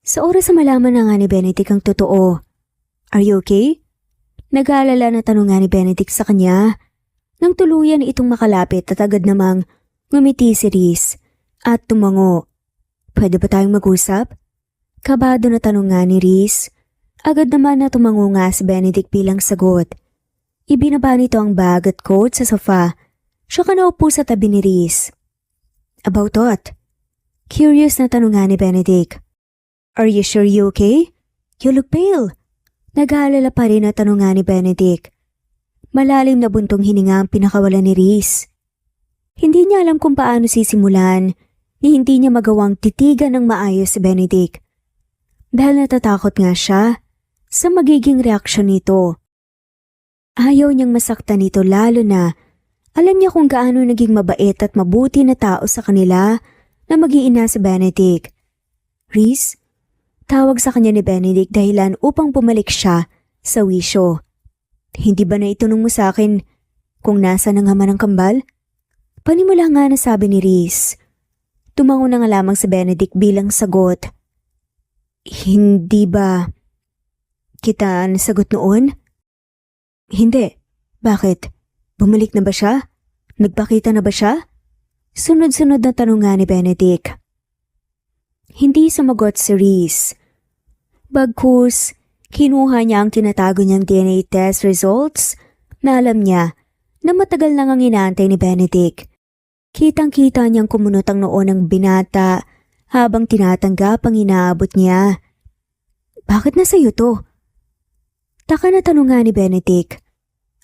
Sa oras na malaman na nga ni Benedict ang totoo. Are you okay? Nag-aalala na tanong nga ni Benedict sa kanya. Nang tuluyan itong makalapit at agad namang ngumiti si Reese at tumango. Pwede ba tayong mag-usap? Kabado na tanong nga ni Reese. Agad naman na tumango nga si Benedict bilang sagot. Ibinaba nito ang bag at coat sa sofa. Siya ka naupo sa tabi ni Reese. About what? Curious na tanong nga ni Benedict. Are you sure you okay? You look pale. Nag-aalala pa rin na tanong nga ni Benedict. Malalim na buntong hininga ang pinakawala ni Reese. Hindi niya alam kung paano sisimulan ni hindi niya magawang titigan ng maayos si Benedict. Dahil natatakot nga siya sa magiging reaksyon nito. Ayaw niyang masaktan nito lalo na alam niya kung gaano naging mabait at mabuti na tao sa kanila na mag-iina si Benedict. Reese, tawag sa kanya ni Benedict dahilan upang bumalik siya sa wisyo. Hindi ba na itanong mo sa akin kung nasa ng ama ng kambal? Panimula nga na sabi ni Reese. Tumango na nga lamang si Benedict bilang sagot. Hindi ba kita nasagot noon? Hindi. Bakit? Bumalik na ba siya? Nagpakita na ba siya? Sunod-sunod na tanong nga ni Benedict. Hindi sumagot si Reese. Bagkus, kinuha niya ang tinatago niyang DNA test results na alam niya na matagal nang ang inaantay ni Benedict. Kitang-kita niyang kumunot ang noo ng binata habang tinatanggap ang inaabot niya. Bakit nasa iyo to? Taka na tanong nga ni Benedict.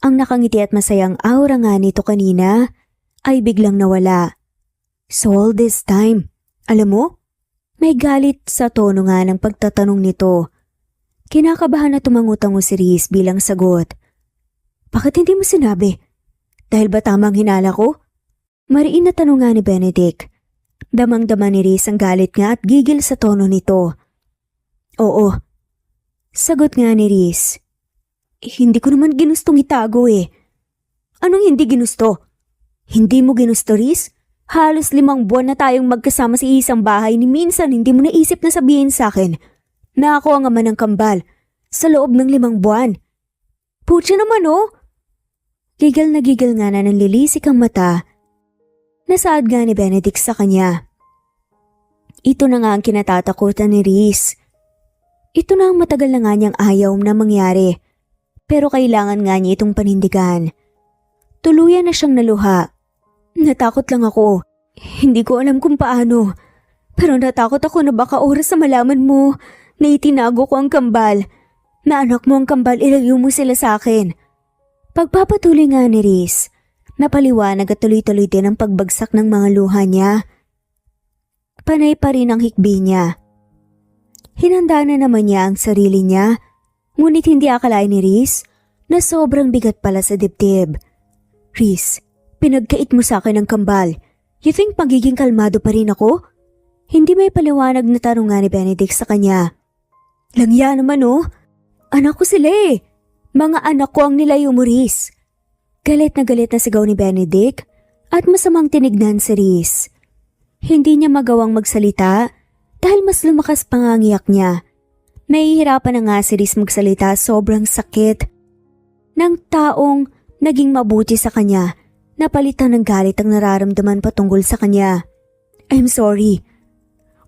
Ang nakangiti at masayang aura nga nito kanina ay biglang nawala. So all this time, alam mo? May galit sa tono nga ng pagtatanong nito. Kinakabahan na tumangutango si Reese bilang sagot. Bakit hindi mo sinabi? Dahil ba tamang hinala ko? Mariin na tanong nga ni Benedict. Damang-dama ni Reese ang galit nga at gigil sa tono nito. Oo. Sagot nga ni Reese. Hindi ko naman ginustong itago eh. Anong hindi ginusto? Hindi mo ginusto, Reese? Halos 5 buwan na tayong magkasama sa isang bahay ni minsan hindi mo naisip na sabihin sa akin na ako ang ama ng kambal sa loob ng 5 buwan. Putya naman oh! Gigil nga na nanlilisik ang mata. Nasaad nga ni Benedict sa kanya. Ito na nga ang kinatatakutan ni Reese. Ito na ang matagal na nga niyang ayaw na mangyari. Pero kailangan nga niya itong panindigan. Tuluyan na siyang naluha. Natakot lang ako. Hindi ko alam kung paano. Pero natakot ako na baka oras na malaman mo na itinago ko ang kambal. Na anak mo ang kambal, ilayo mo sila sa akin. Pagpapatuloy nga ni Reese, napaliwanag at tuloy-tuloy din ang pagbagsak ng mga luha niya. Panay pa rin ang hikbi niya. Hinanda na naman niya ang sarili niya, ngunit hindi akalain ni Reese na sobrang bigat pala sa dibdib. Reese, pinagkait mo sa akin ang kambal. You think magiging kalmado pa rin ako? Hindi may paliwanag na tanong nga ni Benedict sa kanya. Langya naman oh. Anak ko sila eh. Mga anak ko ang nilayo mo, Reese. Galit na sigaw ni Benedict at masamang tinignan si Reese. Hindi niya magawang magsalita dahil mas lumakas pa nga ang iyak niya. Nahihirapan na nga si Reese magsalita, sobrang sakit ng taong naging mabuti sa kanya. Napalitan ng galit ang nararamdaman patungkol sa kanya. I'm sorry.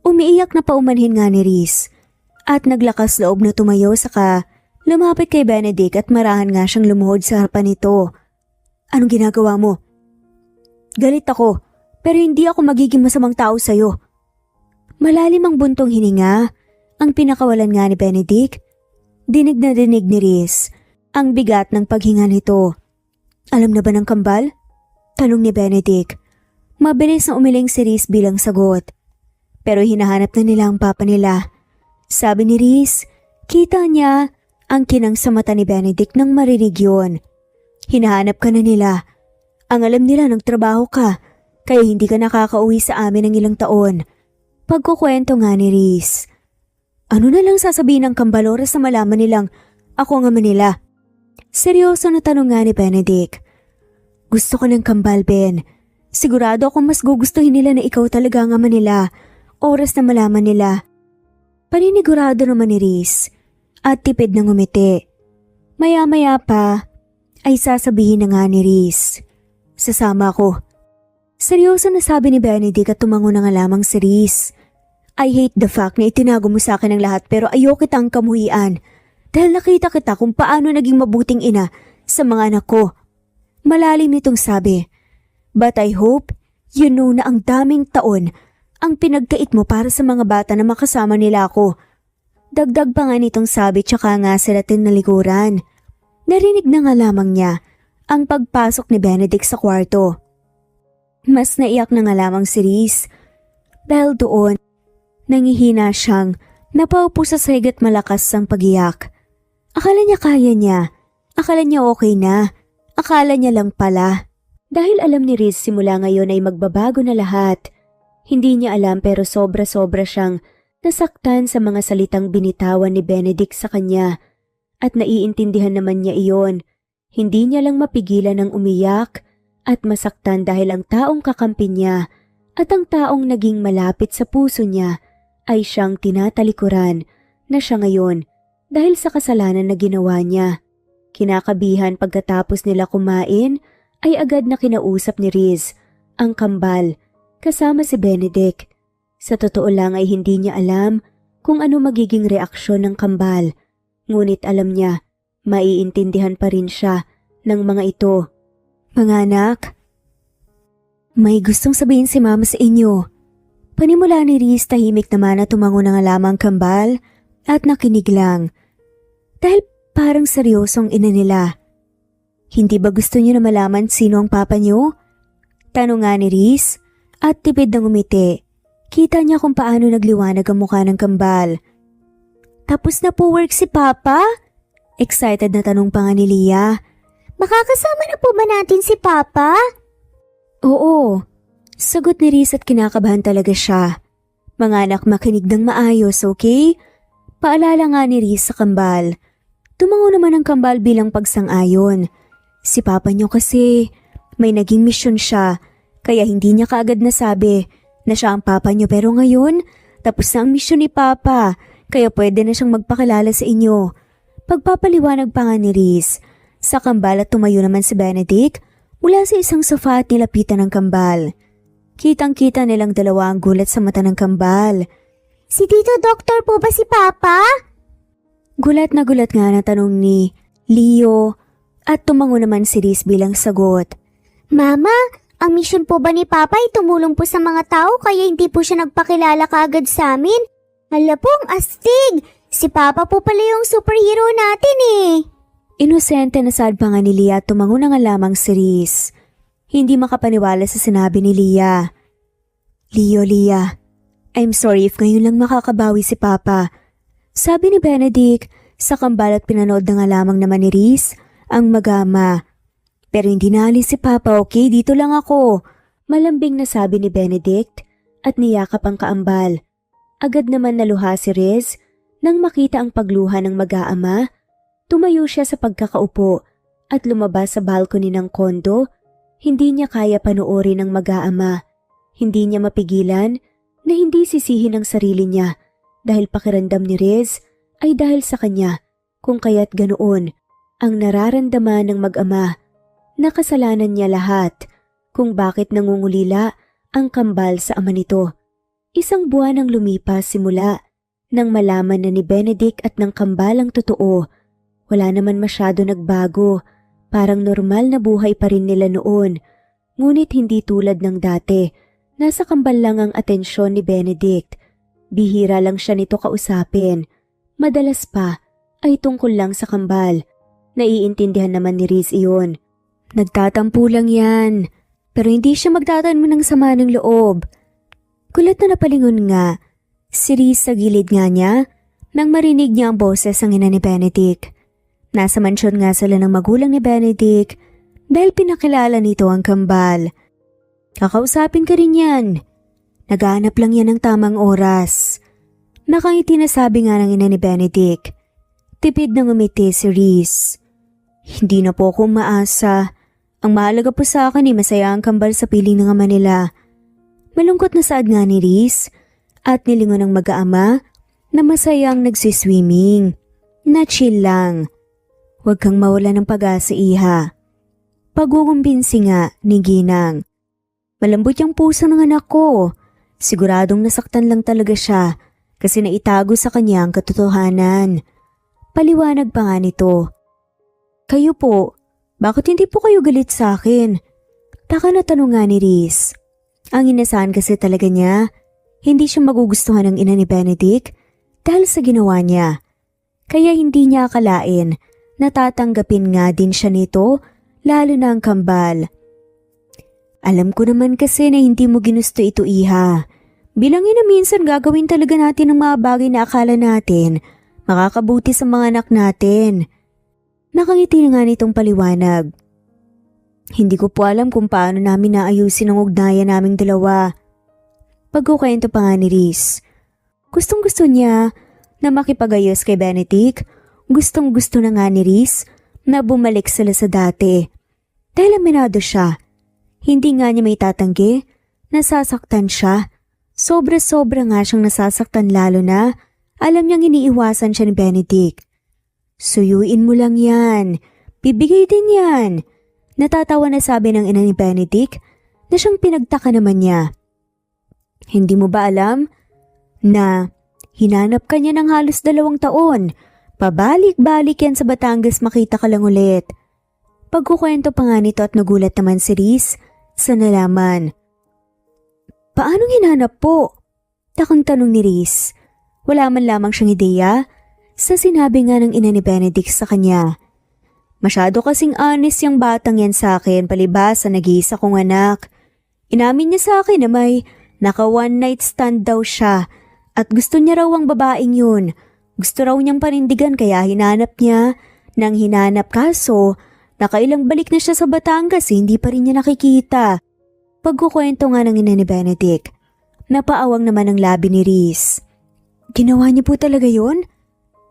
Umiiyak na paumanhin nga ni Reese at naglakas loob na tumayo saka Lumapit kay Benedict at marahan nga siyang lumuhod sa harapan nito. Anong ginagawa mo? Galit ako, pero hindi ako magiging masamang tao sa'yo. Malalim ang buntong hininga, ang pinakawalan nga ni Benedict. Dinig na dinig ni Riz ang bigat ng paghinga nito. Alam na ba ng kambal? Tanong ni Benedict. Mabilis na umiling si Riz bilang sagot. Pero hinahanap na nila ang papa nila. Sabi ni Riz, kita niya ang kinang sa mata ni Benedict nang marinig yun. Hinahanap ka na nila. Ang alam nila nagtrabaho ka, kaya hindi ka nakakauwi sa amin ng ilang taon. Pagkukwento nga ni Riz. Ano na lang sasabihin ng kambal oras na malaman nilang ako ang ama nila? Seryoso na tanong nga ni Benedict. Gusto ko ng kambal, Ben. Sigurado akong mas gugustuhin nila na ikaw talaga ang ama nila oras na malaman nila. Paninigurado naman ni Riz at tipid ng ngumiti. Maya-maya pa ay sasabihin na nga ni Riz. Sasama ako. Seryoso na sabi ni Benedict at tumango na nga lamang si Riz. I hate the fact na itinago mo sa akin ang lahat pero ayoko kitang kamuhian dahil nakita kita kung paano naging mabuting ina sa mga anak ko. Malalim nitong sabi. But I hope you know na ang daming taon ang pinagkait mo para sa mga bata na makasama nila ako. Dagdag pa nga nitong sabi tsaka nga sila tinalikuran. Narinig na nga lamang niya ang pagpasok ni Benedict sa kwarto. Mas naiyak na nga lamang si Riz dahil doon nangihina siyang napaupo sa sahigat malakas ang pagiyak. Akala niya kaya niya, akala niya okay na, akala niya lang pala. Dahil alam ni Riz simula ngayon ay magbabago na lahat. Hindi niya alam pero sobra-sobra siyang nasaktan sa mga salitang binitawan ni Benedict sa kanya. At naiintindihan naman niya iyon. Hindi niya lang mapigilan ng umiyak at masaktan dahil ang taong kakampi niya at ang taong naging malapit sa puso niya ay siyang tinatalikuran na siya ngayon dahil sa kasalanan na ginawa niya. Kinakabihan pagkatapos nila kumain ay agad na kinausap ni Riz ang kambal kasama si Benedict. Sa totoo lang ay hindi niya alam kung ano magiging reaksyon ng kambal. Ngunit alam niya, maiintindihan pa rin siya ng mga ito. Mga anak, may gustong sabihin si Mama sa inyo. Panimula ni Riz tahimik naman at tumango na nga lamang kambal at nakinig lang. Dahil parang seryosong ina nila. Hindi ba gusto niyo na malaman sino ang papa niyo? Tanong nga ni Riz at tipid ng umiti. Kita niya kung paano nagliwanag ang mukha ng kambal. Tapos na po work si Papa? Excited na tanong pa nga ni Leah. Makakasama na po ba natin si Papa? Oo. Sagot ni Riz at kinakabahan talaga siya. Mga anak, makinig ng maayos, okay? Paalala nga ni Riz sa kambal. Tumango naman ang kambal bilang pagsang-ayon. Si Papa niyo kasi may naging misyon siya kaya hindi niya kaagad nasabi na siya ang Papa niyo pero ngayon tapos na ang misyon ni Papa kaya pwede na siyang magpakilala sa inyo. Pagpapaliwanag pa nga ni Riz sa kambal at tumayo naman si Benedict mula sa isang sofa at nilapitan ng kambal. Kitang-kita nilang dalawa ang gulat sa mata ng kambal. Si Tito Doktor po ba si Papa? Gulat na tanong ni Leo at tumango naman si Riz bilang sagot. Mama, ang misyon po ba ni Papa ay tumulong po sa mga tao kaya hindi po siya nagpakilala kaagad sa amin? Hala po, ang astig! Si Papa po pala yung superhero natin eh. Inosente na sad pa nga ni Leah at tumango na nga lamang si Riz. Hindi makapaniwala sa sinabi ni Leah. Leah, I'm sorry if ngayon lang makakabawi si Papa. Sabi ni Benedict sa kambal at pinanood na nga lamang naman ni Riz ang mag-ama. Pero hindi naalis si Papa, okay? Dito lang ako. Malambing na sabi ni Benedict at niyakap ang kaambal. Agad naman naluha si Riz nang makita ang pagluha ng mag-aama. Tumayo siya sa pagkakaupo at lumabas sa balcony ng kondo. Hindi niya kaya panoorin ang mag-aama. Hindi niya mapigilan na hindi sisihin ang sarili niya dahil pakiramdam ni Riz ay dahil sa kanya kung kaya't ganoon ang nararamdaman ng mag-ama. Nakasalanan niya lahat kung bakit nangungulila ang kambal sa ama nito. Isang buwan ang lumipas simula nang malaman na ni Benedict at ng kambal ang totoo. Wala naman masyado nagbago. Parang normal na buhay pa rin nila noon. Ngunit hindi tulad ng dati. Nasa kambal lang ang atensyon ni Benedict. Bihira lang siya nito kausapin. Madalas pa ay tungkol lang sa kambal. Naiintindihan naman ni Riz iyon. Nagtatampo lang yan. Pero hindi siya magtatanmo ng sama ng loob. Kulat na napalingon nga si Riz sa gilid nga niya nang marinig niya ang boses ng ina ni Benedict. Nasa mansyon nga sila ng magulang ni Benedict dahil pinakilala nito ang kambal. Kakausapin ka rin yan. Naghahanap lang yan ng tamang oras. Nakangiti na sabi nga ng ina ni Benedict. Tipid na ngumiti si Riz. Hindi na po ako maasa. Ang mahalaga po sa akin ay masaya ang kambal sa piling ng ama nila. Malungkot na saad nga ni Riz at nilingon ng mag-aama na masayang nagsiswimming. Na chill lang. Huwag kang mawala ng pag-asa, iha. Pagukumbinsi nga ni Ginang. Malambot yung puso ng anak ko. Siguradong nasaktan lang talaga siya kasi naitago sa kanya ang katotohanan. Paliwanag pa nga nito. Kayo po, bakit hindi po kayo galit sa akin? Taka na tanong nga ni Riz. Ang inasahan kasi talaga niya, hindi siya magugustuhan ng ina ni Benedict dahil sa ginawa niya. Kaya hindi niya akalain na tatanggapin nga din siya nito, lalo na ang kambal. Alam ko naman kasi na hindi mo ginusto ito, iha. Bilangin na minsan gagawin talaga natin ang mga bagay na akala natin makakabuti sa mga anak natin. Nakangiti na nga nitong paliwanag. Hindi ko po alam kung paano namin naayusin ang ugnayan naming dalawa. Pagkukwento pa nga ni Riz. Gustong gusto niya na makipagayos kay Benedict. Gustong gusto na nga ni Riz na bumalik sila sa dati. Dahil aminado siya. Hindi nga niya may tatanggi. Nasasaktan siya. Sobra-sobra nga siyang nasasaktan lalo na alam niyang iniiwasan siya ni Benedict. Suyuin mo lang yan. Bibigay din yan. Natatawa na sabi ng ina ni Benedict na siyang pinagtaka naman niya. Hindi mo ba alam na hinanap ka niya ng halos 2 taon? Pabalik-balik yan sa Batangas, makita ka lang ulit. Pagkukwento pa nga nito at nagulat naman si Riz sa nalaman. Paanong hinanap po? Takang tanong ni Riz. Wala man lamang siyang ideya sa sinabi nga ng ina ni Benedict sa kanya. Masyado kasing honest yung batang yan sa akin palibhas sa nag-iisa kong anak. Inamin niya sa akin na may naka one night stand daw siya at gusto niya raw ang babaeng yun. Gusto raw niyang panindigan kaya hinanap niya. Nang hinanap kaso, nakailang balik na siya sa Batangas hindi pa rin niya nakikita. Pagkukwento nga ng ina ni Benedict, napaawang naman ang labi ni Riz. Ginawa niya po talaga yun?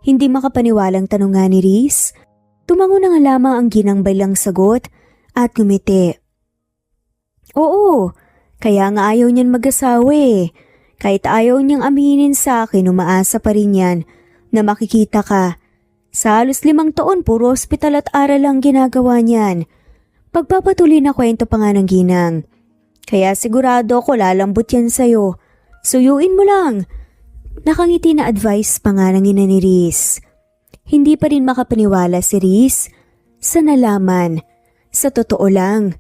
Hindi makapaniwalang tanong nga ni Riz. Tumango na nga lamang ang Ginang Baylang sagot at ngumiti. Oo, kaya nga ayaw niyan mag-asawa eh. Kahit ayaw niyang aminin sa akin, umaasa pa rin yan na makikita ka. Sa halos 5 taon, puro ospital at aral lang ginagawa niyan. Pagpapatuloy na kwento pa nga ng Ginang. Kaya sigurado ako lalambot yan sa'yo. Suyuin mo lang. Nakangiti na advice pa nga ng ina ni Riz. Hindi pa rin makapaniwala si Riz sa nalaman. Sa totoo lang,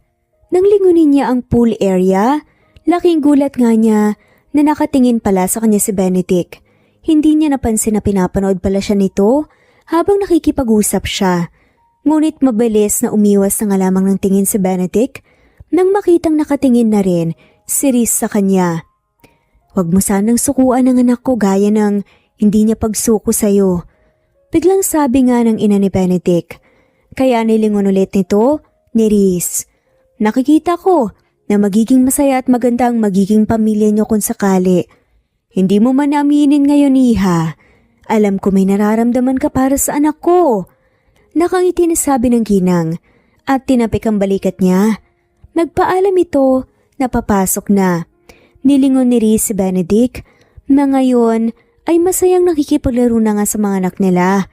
nang lingunin niya ang pool area, laking gulat nga niya na nakatingin pala sa kanya si Benedict. Hindi niya napansin na pinapanood pala siya nito habang nakikipag-usap siya. Ngunit mabilis na umiwas na nga lamang ng tingin si Benedict nang makitang nakatingin na rin si Riz sa kanya. Huwag mo sanang sukuan ng anak ko gaya ng hindi niya pagsuko sa'yo. Biglang sabi nga ng ina ni Benedict. Kaya nilingon ulit nito ni Riz. Nakikita ko na magiging masaya at maganda ang magiging pamilya niyo kung sakali. Hindi mo man aminin ngayon, iha. Alam ko may nararamdaman ka para sa anak ko. Nakangiti na sabi ng Ginang at tinapik ang balikat niya. Nagpaalam ito na papasok na. Nilingon ni Riz si Benedict na ngayon ay masayang nakikipaglaro na nga sa mga anak nila.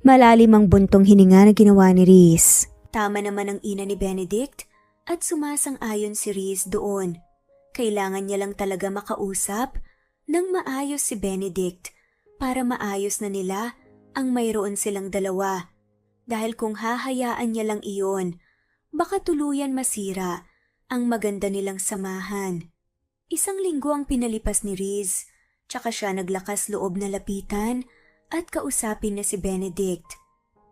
Malalim ang buntong hininga na ginawa ni Riz. Tama naman ang ina ni Benedict at sumasang-ayon si Riz doon. Kailangan niya lang talaga makausap ng maayos si Benedict para maayos na nila ang mayroon silang dalawa. Dahil kung hahayaan niya lang iyon, baka tuluyan masira ang maganda nilang samahan. Isang linggo ang pinalipas ni Riz, tsaka siya naglakas loob na lapitan at kausapin na si Benedict.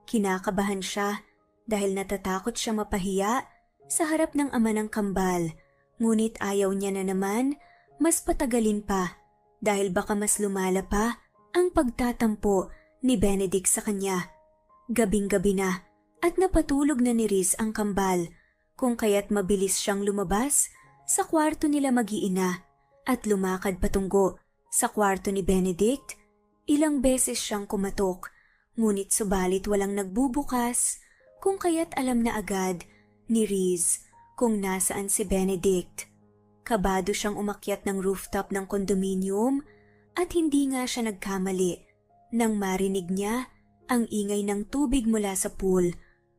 Kinakabahan siya dahil natatakot siya mapahiya sa harap ng ama ng kambal, ngunit ayaw niya na naman mas patagalin pa dahil baka mas lumala pa ang pagtatampo ni Benedict sa kanya. Gabing-gabi na at napatulog na ni Riz ang kambal, kung kaya't mabilis siyang lumabas sa kwarto nila mag-iina at lumakad patungo sa kwarto ni Benedict. Ilang beses siyang kumatok, ngunit subalit walang nagbubukas, kung kaya't alam na agad ni Riz kung nasaan si Benedict. Kabado siyang umakyat ng rooftop ng kondominium at hindi nga siya nagkamali nang marinig niya ang ingay ng tubig mula sa pool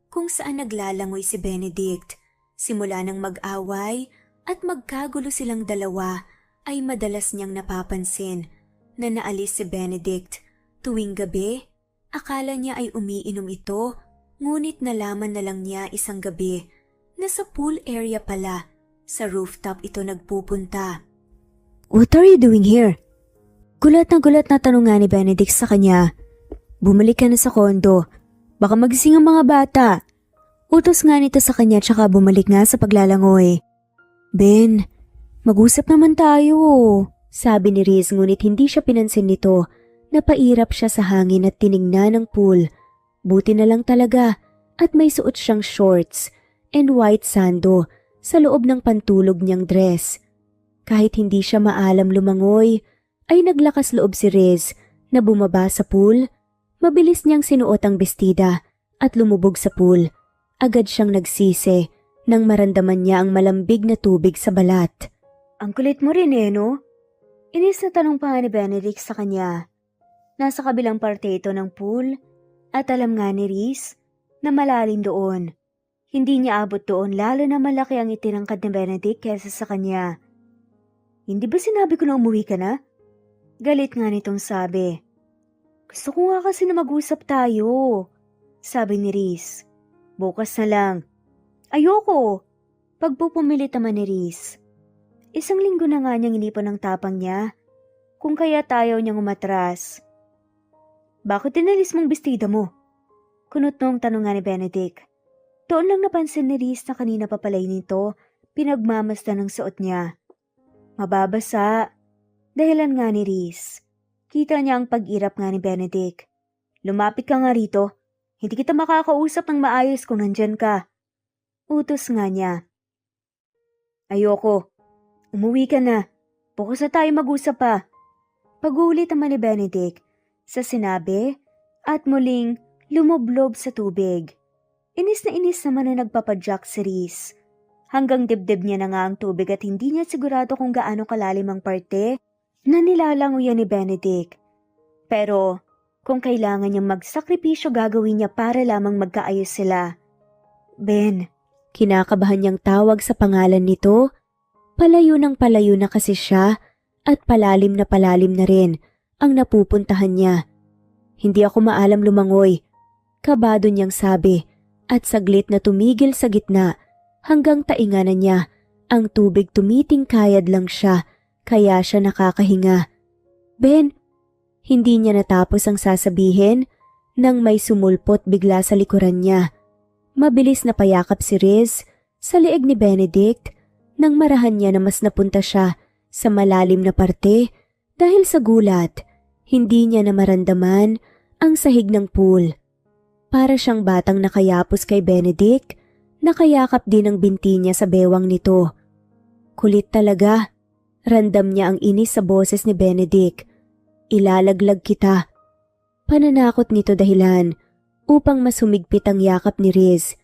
kung saan naglalangoy si Benedict. Simula nang mag-away at magkagulo silang dalawa ay madalas niyang napapansin na naalis si Benedict tuwing gabi. Akala niya ay umiinom ito, ngunit nalaman na lang niya isang gabi na sa pool area pala, sa rooftop ito nagpupunta. "What are you doing here?" Gulat na tanong nga ni Benedict sa kanya. "Bumalik ka na sa kondo. Baka magising ang mga bata." Utos nga nito sa kanya tsaka bumalik nga sa paglalangoy. "Ben, mag-usap naman tayo," sabi ni Riz, ngunit hindi siya pinansin nito. Napairap siya sa hangin at tiningnan ng pool. Buti na lang talaga at may suot siyang shorts and white sando sa loob ng pantulog niyang dress. Kahit hindi siya maalam lumangoy, ay naglakas loob si Riz na bumaba sa pool. Mabilis niyang sinuot ang bestida at lumubog sa pool. Agad siyang nagsisi nang maramdaman niya ang malambig na tubig sa balat. "Ang kulit mo rin no?" Inis na tanong pa ni Benedict sa kanya. Nasa kabilang parte ito ng pool at alam nga ni Riz na malalim doon. Hindi niya abot doon lalo na malaki ang itinangkad ni Benedict kesa sa kanya. "Hindi ba sinabi ko na umuwi ka na?" Galit nga nitong sabi. "Gusto ko nga kasi na mag-usap tayo," sabi ni Riz. "Bukas na lang." "Ayoko," pagpupumilit naman ni Riz. Isang linggo na nga niyang inipon ang tapang niya, kung kaya tayo niyang umatras. "Bakit tinalis mong bestida mo?" Kunot nung tanong nga ni Benedict. Doon lang napansin ni Riz na kanina pa pala nito pinagmamasdan ng suot niya. Mababasa. Dahilan nga ni Riz. Kita niya ang pag-irap nga ni Benedict. "Lumapit ka nga rito. Hindi kita makakausap ng maayos kung nandyan ka." Utos nga niya. "Ayoko. Umuwi ka na. Bukas na tayo mag-usap pa." Pag-ulit naman ni Benedict sa sinabi at muling lumublob sa tubig. Inis naman na nagpapadyak si Riz. Hanggang dibdib niya na nga ang tubig at hindi niya sigurado kung gaano kalalim ang parte na nilalangoyan ni Benedict. Pero kung kailangan niyang magsakripisyo gagawin niya para lamang magkaayos sila. "Ben," kinakabahan niyang tawag sa pangalan nito. Palayo na kasi siya at palalim na rin ang napupuntahan niya. "Hindi ako maalam lumangoy," kabado niyang sabi at saglit na tumigil sa gitna hanggang tainganan niya ang tubig. Tumitingkayad lang siya kaya siya nakakahinga. "Ben," hindi niya natapos ang sasabihin nang may sumulpot bigla sa likuran niya. Mabilis na payakap si Riz sa leeg ni Benedict nang marahan niya na mas napunta siya sa malalim na parte. Dahil sa gulat, hindi niya na maramdaman ang sahig ng pool. Para siyang batang nakayapos kay Benedict, nakayakap din ang binti niya sa bewang nito. Kulit talaga. Randam niya ang inis sa boses ni Benedict. "Ilalaglag kita." Pananakot nito dahilan upang mas humigpit ang yakap ni Riz.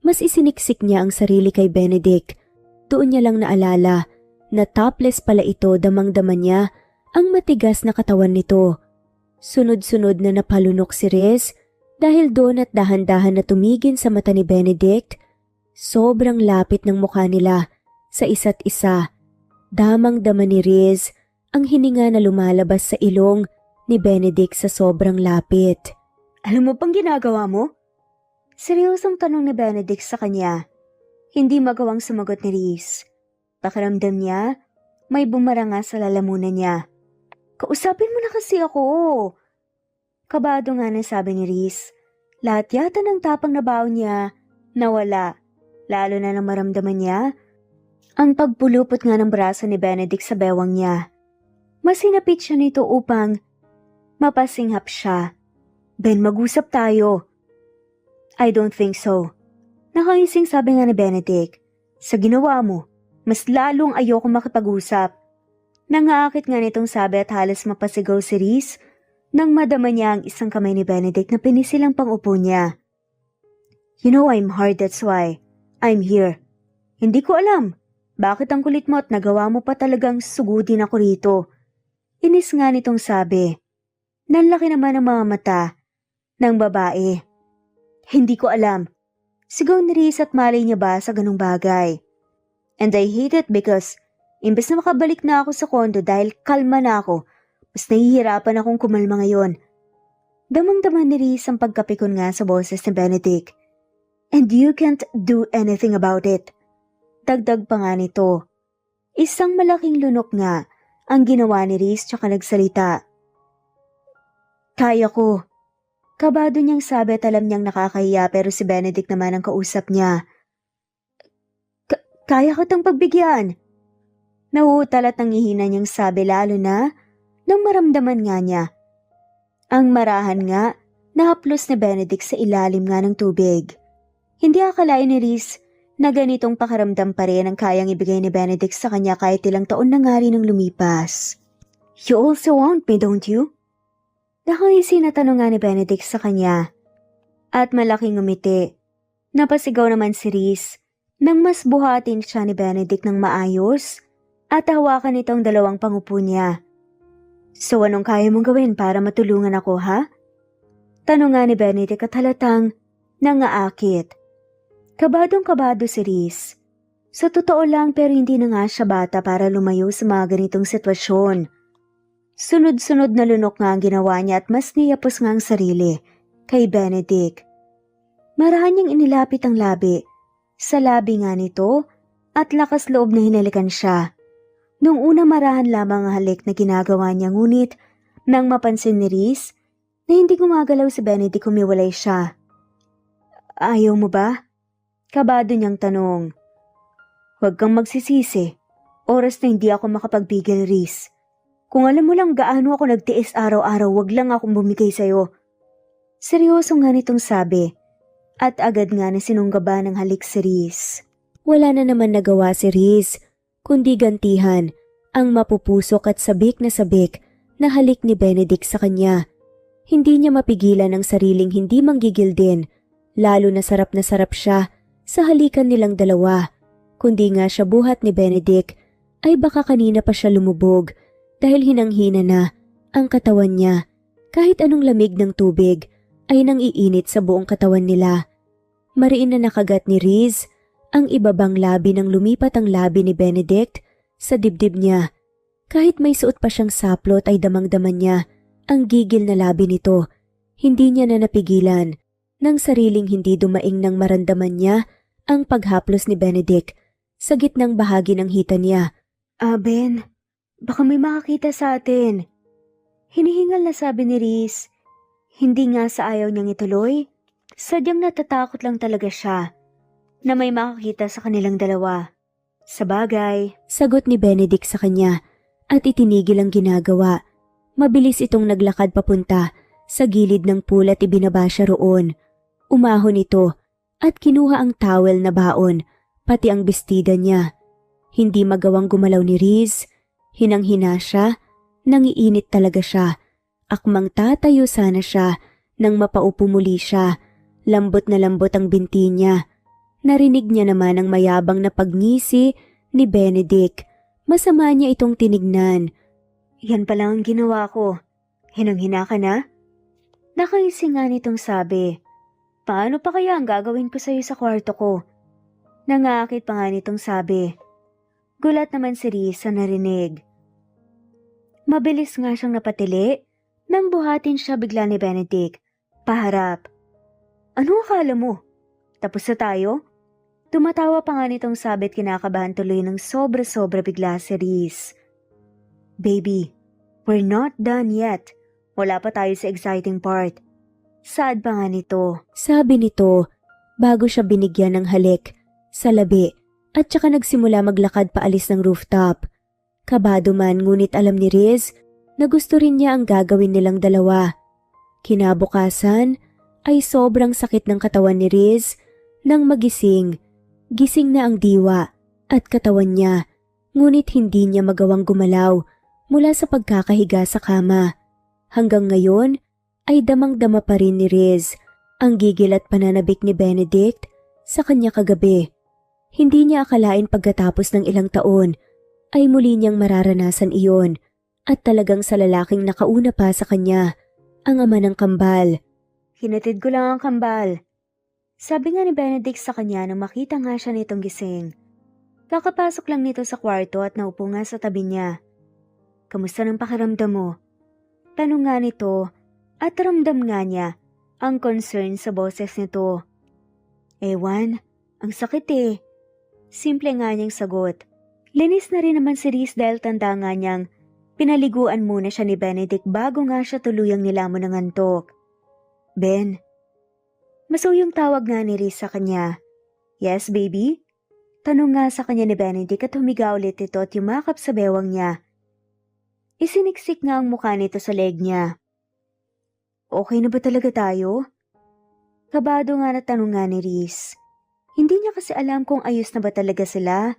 Mas isiniksik niya ang sarili kay Benedict. Doon niya lang naalala na topless pala ito. Damang-dama niya ang matigas na katawan nito. Sunod-sunod na napalunok si Riz dahil doon at dahan-dahan na tumigin sa mata ni Benedict. Sobrang lapit ng mukha nila sa isa't isa. Damang-dama ni Riz ang hininga na lumalabas sa ilong ni Benedict sa sobrang lapit. "Alam mo pang ginagawa mo?" Seryosong tanong ni Benedict sa kanya. Hindi magawang sumagot ni Reese. Pakiramdam niya, may bumaranga sa lalamunan niya. Kausapin mo na kasi ako. Kabado nga na sabi ni Reese. Lahat yata ng tapang na baon niya, nawala. Lalo na nang maramdaman niya ang pagpulupot nga ng braso ni Benedict sa bewang niya. Mas hinapit siya nito upang mapasinghap siya. Ben, mag-usap tayo. I don't think so. Nakaising sabi nga ni Benedict. Sa ginawa mo, mas lalong ayoko makipag-usap. Nangaakit nga nitong sabi at halos mapasigaw si Reese nang madama niya ang isang kamay ni Benedict na pinisilang pang-upo niya. You know I'm hard, that's why I'm here. Hindi ko alam. Bakit ang kulit mo at nagawa mo pa talagang sugudin ako rito? Inis nga nitong sabi. Nanlaki naman ang mga mata ng babae. Hindi ko alam. Sigaw ni Reese at malay niya ba sa ganung bagay. And I hate it because imbes na makabalik na ako sa kondo dahil kalma na ako, mas nahihirapan akong kumalma ngayon. Damang-daman ni Reese ang pagkapikon nga sa boses ni Benedict. And you can't do anything about it. Dagdag pa nga nito. Isang malaking lunok nga ang ginawa ni Reese tsaka nagsalita. Kaya ko. Kabado niyang sabi at alam niyang nakakahiya pero si Benedict naman ang kausap niya. Kaya ko tang pagbigyan. Nahuhutal at nangihina niyang sabi lalo na nang maramdaman nga niya. Ang marahan nga nahaplos ni Benedict sa ilalim nga ng tubig. Hindi akalain ni Reese na ganitong pakaramdam pa rin ang kayang ibigay ni Benedict sa kanya kahit ilang taon na nga rin ang lumipas. You also want me, don't you? Nakaisi na tanong nga ni Benedict sa kanya. At malaking umiti. Napasigaw naman si Reese nang mas buhatin siya ni Benedict ng maayos at hawakan itong dalawang pangupo niya. So anong kaya mong gawin para matulungan ako, ha? Tanong nga ni Benedict at halatang nangaakit. Kabadong-kabado si Reese. Sa totoo lang pero hindi na nga siya bata para lumayo sa mga ganitong sitwasyon. Sunod-sunod na lunok nga ang ginawa niya at mas niyapos nga ang sarili kay Benedict. Marahan niyang inilapit ang labi. Sa labi nga nito at lakas loob na hinalikan siya. Nung una marahan lamang ang halik na ginagawa niya ngunit nang mapansin ni Reese na hindi gumagalaw si Benedict humiwalay siya. Ayaw mo ba? Kabado niyang tanong. Huwag kang magsisisi. Oras na hindi ako makapagbigil, Reese. Kung alam mo lang gaano ako nagtiis araw-araw, wag lang akong bumigay sa'yo. Seryoso nga nitong sabi. At agad nga na sinunggaba ng halik si Reese. Wala na naman nagawa si Reese, kundi gantihan ang mapupusok at sabik na halik ni Benedict sa kanya. Hindi niya mapigilan ang sariling hindi manggigil din, lalo na sarap siya sa halikan nilang dalawa. Kundi nga siya buhat ni Benedict ay baka kanina pa siya lumubog dahil hinanghina na ang katawan niya. Kahit anong lamig ng tubig ay nangiinit sa buong katawan nila. Mariin na nakagat ni Reese ang ibabang labi nang lumipat ang labi ni Benedict sa dibdib niya. Kahit may suot pa siyang saplot ay damang-daman niya ang gigil na labi nito. Hindi niya na napigilan nang sariling hindi dumaing nang marandaman niya ang paghaplos ni Benedict sa gitnang bahagi ng hita niya. Ben, baka may makakita sa atin. Hinihingal na sabi ni Reese. Hindi nga sa ayaw niyang ituloy. Sadyang natatakot lang talaga siya na may makakita sa kanilang dalawa. Sabagay, sagot ni Benedict sa kanya at itinigil ang ginagawa. Mabilis itong naglakad papunta sa gilid ng pool at ibinaba siya roon. Umahon ito at kinuha ang towel na baon, pati ang bestida niya. Hindi magawang gumalaw ni Reese. Hinang-hina siya, nangiinit talaga siya. Akmang tatayo sana siya nang mapaupo muli siya. Lambot na lambot ang binti niya. Narinig niya naman ang mayabang na pagngisi ni Benedict. Masama niya itong tinignan. Yan pala ang ginawa ko. Hinang-hina ka na? Nakaising nga nitong sabi. Paano pa kaya ang gagawin ko sa'yo sa kwarto ko? Nangaakit pa nga nitong sabi. Gulat naman si Reese sa narinig. Mabilis nga siyang napatili nang buhatin siya bigla ni Benedict. Paharap. Ano akala mo? Tapos na tayo? Tumatawa pa nga nitong sabit kinakabahan tuloy ng sobra-sobra bigla si Riz. Baby, we're not done yet. Wala pa tayo sa exciting part. Sad pa nga nito. Sabi nito, bago siya binigyan ng halik sa labi at saka nagsimula maglakad paalis ng rooftop. Kabado man ngunit alam ni Riz na gusto rin niya ang gagawin nilang dalawa. Kinabukasan ay sobrang sakit ng katawan ni Riz nang magising. Gising na ang diwa at katawan niya, ngunit hindi niya magawang gumalaw mula sa pagkakahiga sa kama. Hanggang ngayon ay damang-dama pa rin ni Riz ang gigil at pananabik ni Benedict sa kanya kagabi. Hindi niya akalain pagkatapos ng ilang taon ay muli niyang mararanasan iyon at talagang sa lalaking nakauna pa sa kanya, ang ama ng kambal. Hinatid ko lang ang kambal. Sabi nga ni Benedict sa kanya nang makita nga siya nitong gising. Kakapasok lang nito sa kwarto at naupo nga sa tabi niya. Kamusta ng pakiramdam mo? Tanong nga nito at ramdam nga niya ang concern sa boses nito. Ewan, ang sakit eh. Simple nga niyang sagot. Linis na rin naman si Riz dahil tanda nga niyang pinaliguan muna siya ni Benedict bago nga siya tuluyang nilamon ng antok. Ben. Masuyong tawag nga ni Riz sa kanya. Yes, baby? Tanong nga sa kanya ni Benedict at humiga ulit ito at yumakap sa bewang niya. Isiniksik nga ang mukha nito sa leg niya. Okay na ba talaga tayo? Kabado nga na tanong nga ni Riz. Hindi niya kasi alam kung ayos na ba talaga sila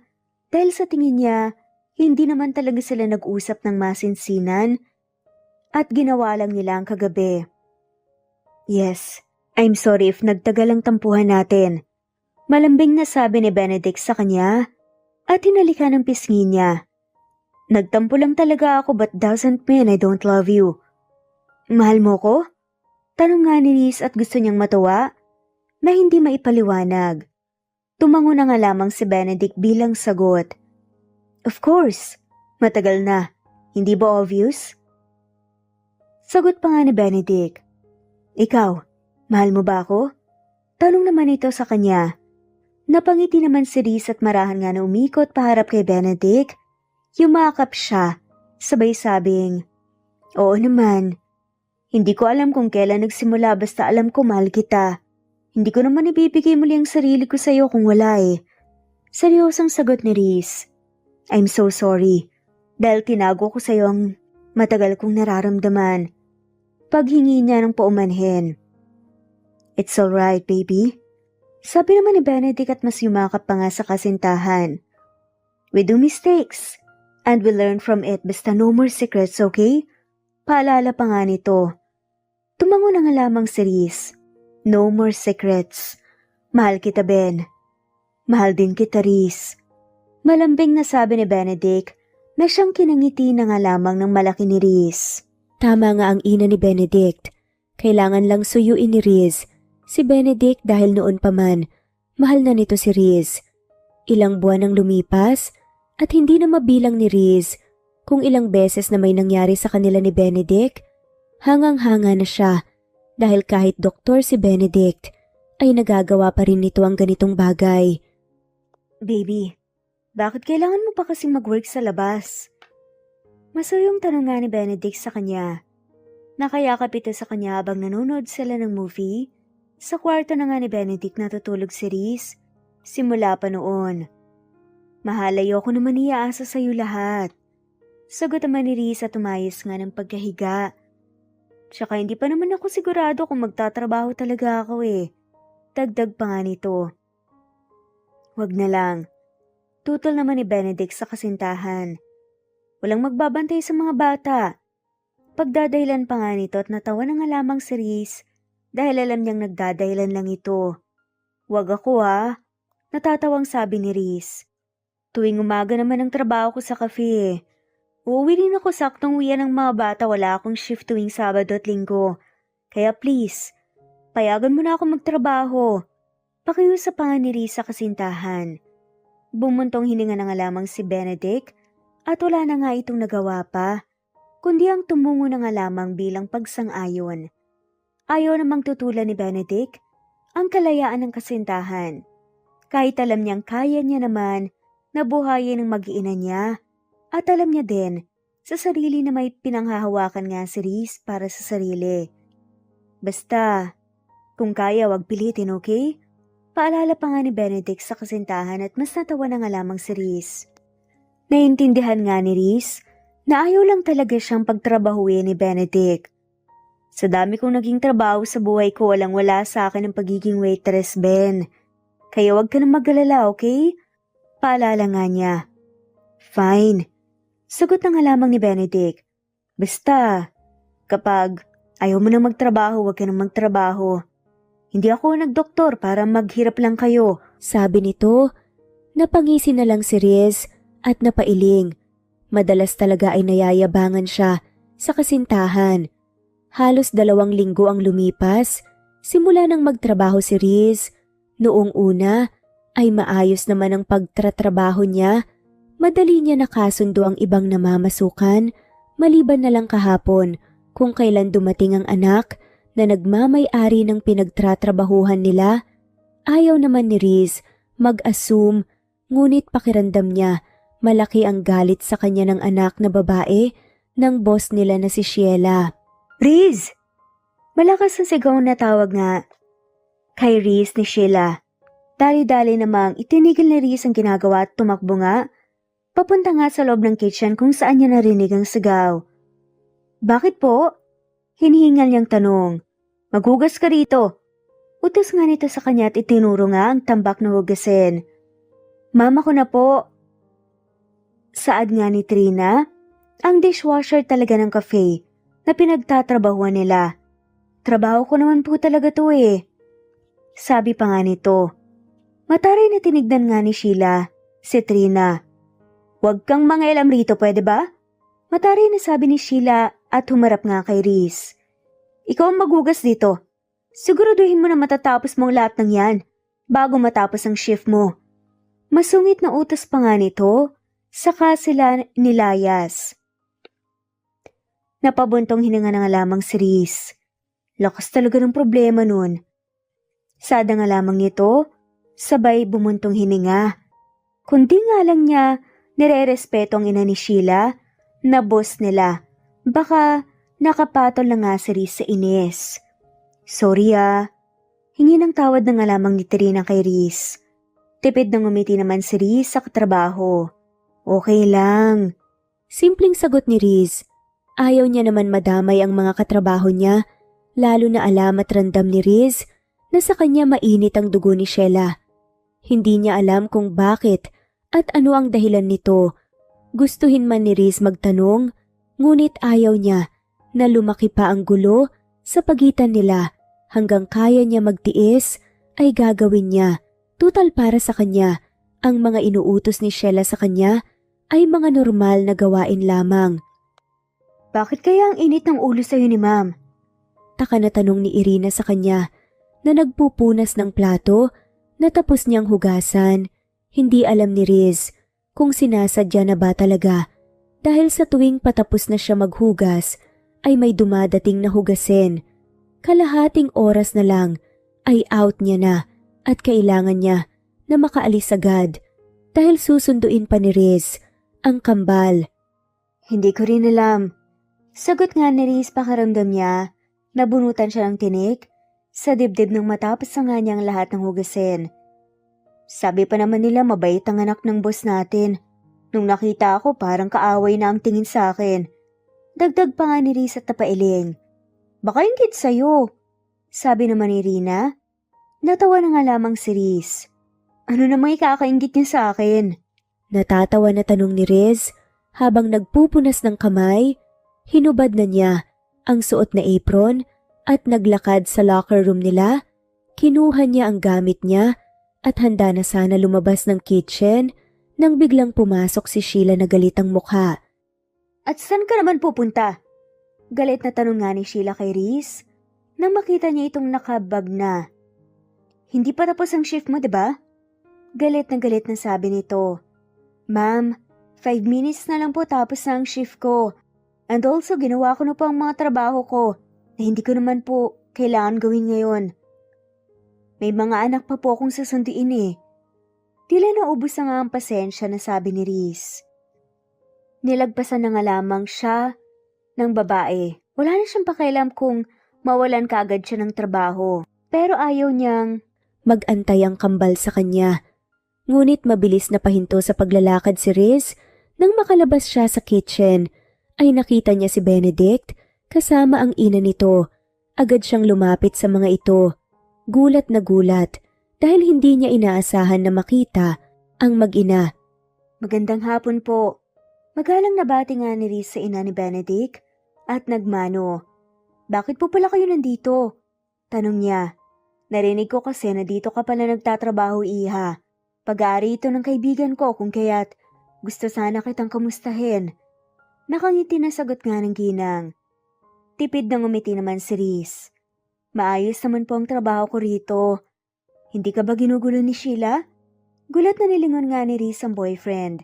dahil sa tingin niya, hindi naman talaga sila nag-usap ng masinsinan at ginawa lang nila ang kagabi. Yes. I'm sorry if nagtagal ang tampuhan natin. Malambing na sabi ni Benedict sa kanya at hinalikan ng pisngi niya. Nagtampo lang talaga ako but doesn't mean I don't love you. Mahal mo ko? Tanong nga ni Riz at gusto niyang matuwa na hindi maipaliwanag. Tumango na nga lamang si Benedict bilang sagot. Of course, matagal na. Hindi ba obvious? Sagot pa nga ni Benedict. Ikaw, mahal mo ba ako? Tanong naman ito sa kanya. Napangiti naman si Riz at marahan nga na umikot paharap kay Benedict. Yumakap siya, sabay sabing, Oo naman. Hindi ko alam kung kailan nagsimula basta alam ko mahal kita. Hindi ko naman ibibigay muli ang sarili ko sa iyo kung wala eh. Seryosang sagot ni Riz. I'm so sorry. Dahil tinago ko sa iyo ang matagal kong nararamdaman. Paghingi niya ng paumanhin. It's alright, baby. Sabi naman ni Benedict at mas yumakap pa nga sa kasintahan. We do mistakes, and we learn from it basta no more secrets, okay? Paalala pa nga nito. Tumango na nga lamang si Riz. No more secrets. Mahal kita, Ben. Mahal din kita, Riz. Malambing na sabi ni Benedict na siyang kinangiti na nga lamang ng malaki ni Riz. Tama nga ang ina ni Benedict. Kailangan lang suyuin ni Riz si Benedict dahil noon pa man, mahal na nito si Riz. Ilang buwan ang lumipas at hindi na mabilang ni Riz kung ilang beses na may nangyari sa kanila ni Benedict. Hangang-hanga na siya dahil kahit doktor si Benedict ay nagagawa pa rin nito ang ganitong bagay. Baby, bakit kailangan mo pa kasing mag-work sa labas? Masuyong tanong nga ni Benedict sa kanya. Nakayakap ito sa kanya habang nanonood sila ng movie. Sa kwarto na nga ni Benedict natutulog si Riz. Simula pa noon. Mahal, ayoko naman iaasa sa iyo lahat. Sagot naman ni Riz at umayos nga ng pagkahiga. Tsaka hindi pa naman ako sigurado kung magtatrabaho talaga ako eh. Dagdag pa nga nito. Wag na lang. Tutol naman ni Benedict sa kasintahan. Walang magbabantay sa mga bata. Pagdadahilan pa nga nito at natawa na nga lamang si Riz dahil alam niyang nagdadahilan lang ito. Wag ako ha. Natatawang sabi ni Riz. Tuwing umaga naman ang trabaho ko sa cafe eh. Uuwi rin ako saktong uwian ng mga bata, wala akong shift tuwing Sabado at Linggo. Kaya please, payagan mo na ako magtrabaho. Pakiusap pa nga ni Riz sa kasintahan. Bumuntong hininga na nga lamang si Benedict at wala na nga itong nagawa pa, kundi ang tumungo na nga lamang bilang pagsang-ayon. Ayaw namang tutulan ni Benedict ang kalayaan ng kasintahan. Kahit alam niyang kaya niya naman na buhayin ang mag-iina niya, at alam niya din sa sarili na may pinanghahawakan nga si Riz para sa sarili. Basta, kung kaya wag pilitin, okay? Paalala pa nga ni Benedict sa kasintahan at mas natawa na nga lamang si Riz. Naintindihan nga ni Riz na ayaw lang talaga siyang pagtrabahuin ni Benedict. Sa dami kong naging trabaho sa buhay ko, walang-wala sa akin ang pagiging waitress, Ben. Kaya wag ka na mag-alala, okay? Paalala nga niya. Fine. Sagot na nga lamang ni Benedict. Basta, kapag ayaw mo nang magtrabaho, wag ka nang magtrabaho. Hindi ako nagdoktor para maghirap lang kayo. Sabi nito, napangisi na lang si Riz at napailing. Madalas talaga ay nayayabangan siya sa kasintahan. Halos 2 linggo ang lumipas, simula nang magtrabaho si Riz. Noong una ay maayos naman ang pagtratrabaho niya. Madali niya nakasundo ang ibang namamasukan, maliban na lang kahapon kung kailan dumating ang anak na nagmamay-ari ng pinagtratrabahuhan nila. Ayaw naman ni Riz mag-assume, ngunit pakiramdam niya malaki ang galit sa kanya ng anak na babae ng boss nila na si Sheila. Riz! Malakas ang sigaw na tawag nga kay Riz ni Sheila. Dali-dali namang itinigil ni Riz ang ginagawa at tumakbo nga. Papunta nga sa loob ng kitchen kung saan niya narinig ang sigaw. Bakit po? Hinihingal niyang tanong. Maghugas ka rito. Utos nga nito sa kanya at itinuro nga ang tambak na hugasin. Mama ko na po. Saad nga ni Trina, ang dishwasher talaga ng cafe na pinagtatrabahuan nila. Trabaho ko naman po talaga to eh. Sabi pa nga nito. Mataray na tinignan nga ni Sheila, si Trina. Huwag kang mangialam rito, pwede ba? Mataray na sabi ni Sheila at humarap nga kay Riz. Ikaw ang maghugas dito. Siguraduhin mo na matatapos mo lahat ng yan bago matapos ang shift mo. Masungit na utos pa nga nito, saka sila nilayas. Napabuntong hininga na nga lamang si Riz. Lakas talaga ng problema nun. Sada nga lamang nito, sabay bumuntong hininga. Kundi nga lang niya nire-respeto ang ina ni Sheila na boss nila. Baka nakapatol na nga si Riz sa inis. Sorry hingi ng tawad na nga lamang ni Trina kay Riz. Tipid na ngumiti naman si Riz sa katrabaho. Okay lang. Simpleng sagot ni Riz. Ayaw niya naman madamay ang mga katrabaho niya, lalo na alam at randam ni Riz na sa kanya mainit ang dugo ni Sheila. Hindi niya alam kung bakit at ano ang dahilan nito. Gustuhin man ni Riz magtanong, ngunit ayaw niya na lumaki pa ang gulo sa pagitan nila. Hanggang kaya niya magtiis ay gagawin niya. Tutal para sa kanya, ang mga inuutos ni Sheila sa kanya ay mga normal na gawain lamang. Bakit kaya ang init ng ulo sa'yo ni Ma'am? Taka na tanong ni Irina sa kanya na nagpupunas ng plato na tapos niyang hugasan. Hindi alam ni Riz kung sinasadya na ba talaga dahil sa tuwing patapos na siya maghugas ay may dumadating na hugasin. Kalahating oras na lang ay out niya na at kailangan niya na makaalis agad dahil susunduin pa ni Riz ang kambal. Hindi ko rin alam. Sagot nga ni Riz pakiramdam niya. Nabunutan siya ng tinik sa dibdib nang matapos na nga niyang lahat ng hugasin. Sabi pa naman nila mabait ang anak ng boss natin. Nung nakita ako parang kaaway na ang tingin sa akin. Dagdag pa nga ni Riz at napailing. Baka inggit sa'yo. Sabi naman ni Rina. Natawa na nga lamang si Riz. Ano namang ikakainggit niya sa akin? Natatawa na tanong ni Riz habang nagpupunas ng kamay. Hinubad na niya ang suot na apron at naglakad sa locker room nila. Kinuha niya ang gamit niya at handa na sana lumabas ng kitchen nang biglang pumasok si Sheila na galit ang mukha. At saan ka naman pupunta? Galit na tanong nga ni Sheila kay Riz nang makita niya itong nakabag na. Hindi pa tapos ang shift mo, diba? Galit na sabi nito. Ma'am, 5 minutes na lang po tapos na ang shift ko. And also ginawa ko na po ang mga trabaho ko na hindi ko naman po kailangan gawin ngayon. May mga anak pa po akong susunduin eh. Tila naubos na nga ang pasensya na sabi ni Riz. Nilagpasan na nga lamang siya ng babae. Wala na siyang pakialam kung mawalan kaagad siya ng trabaho. Pero ayaw niyang mag-antay ang kambal sa kanya. Ngunit mabilis na pahinto sa paglalakad si Riz. Nang makalabas siya sa kitchen, ay nakita niya si Benedict kasama ang ina nito. Agad siyang lumapit sa mga ito. Gulat na gulat dahil hindi niya inaasahan na makita ang mag-ina. Magandang hapon po. Magalang nabati nga ni Riz sa ina ni Benedict at nagmano. Bakit po pala kayo nandito? Tanong niya. Narinig ko kasi na dito ka pala nagtatrabaho, iha. Pag-aari ito ng kaibigan ko kung kaya't gusto sana kitang kamustahin. Nakangiti na sagot nga ng ginang. Tipid na ngumiti naman si Riz. Maayos naman po ang trabaho ko rito. Hindi ka ba ginugulo ni Sheila? Gulat na nilingon nga ni Riz ang boyfriend.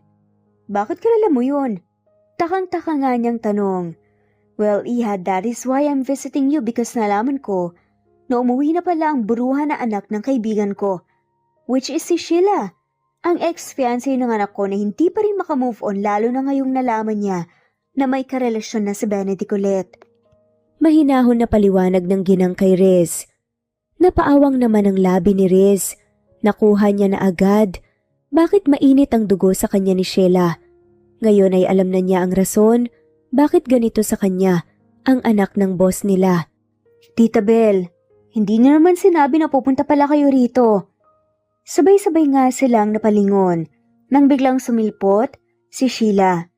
Bakit kilala mo yun? Takang-taka nga niyang tanong. Well, iha, that is why I'm visiting you because nalaman ko na umuwi na pala ang buruhan na anak ng kaibigan ko, which is si Sheila. Ang ex-fiancé ng anak ko na hindi pa rin makamove on lalo na ngayong nalaman niya na may karelasyon na si Benedict ulit. Mahinahon na paliwanag ng ginang kay Riz. Napaawang naman ang labi ni Riz. Nakuha niya na agad. Bakit mainit ang dugo sa kanya ni Sheila? Ngayon ay alam na niya ang rason. Bakit ganito sa kanya ang anak ng boss nila? Tita Belle, hindi niyo naman sinabi na pupunta pala kayo rito. Sabay-sabay nga silang napalingon nang biglang sumilpot si Sheila.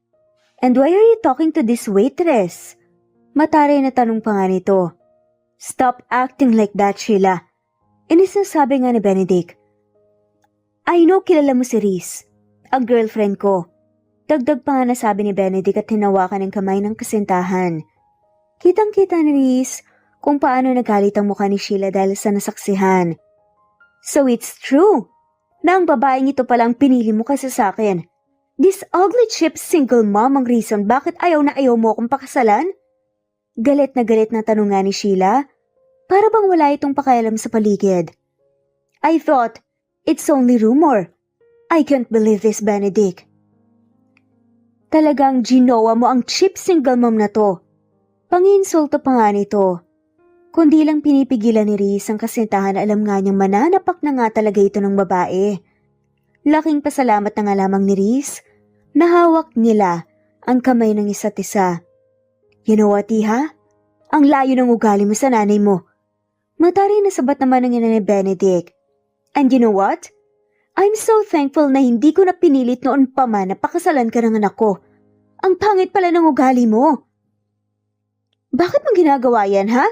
And why are you talking to this waitress? Mataray na tanong pa nga nito. Stop acting like that, Sheila. Inis na sabi nga ni Benedict. I know kilala mo si Riz, ang girlfriend ko. Dagdag pa nga nasabi ni Benedict at hinawakan ng kamay ng kasintahan. Kitang-kita ni Riz kung paano nagalit ang mukha ni Sheila dahil sa nasaksihan. So it's true na ang babaeng ito palang pinili mo kasi sa akin. This ugly cheap single mom ang reason bakit ayaw na ayaw mo akong pakasalan? Galit na tanong nga ni Sheila. Para bang wala itong pakialam sa paligid. I thought, it's only rumor. I can't believe this, Benedict. Talagang ginawa mo ang cheap single mom na to. Panginsulto pa nga nito. Kundi lang pinipigilan ni Riz ang kasintahan, alam nga niyang mananapak na nga talaga ito ng babae. Laking pasalamat na nga lamang ni Riz na hawak nila ang kamay ng isa't isa. You know what, iha? Ang layo ng ugali mo sa nanay mo. Matari na sabat naman ng ina ni Benedict. And you know what? I'm so thankful na hindi ko na pinilit noon pa man na pakasalan ka ng anak ko. Ang pangit pala ng ugali mo. Bakit mo ginagawa yan, ha?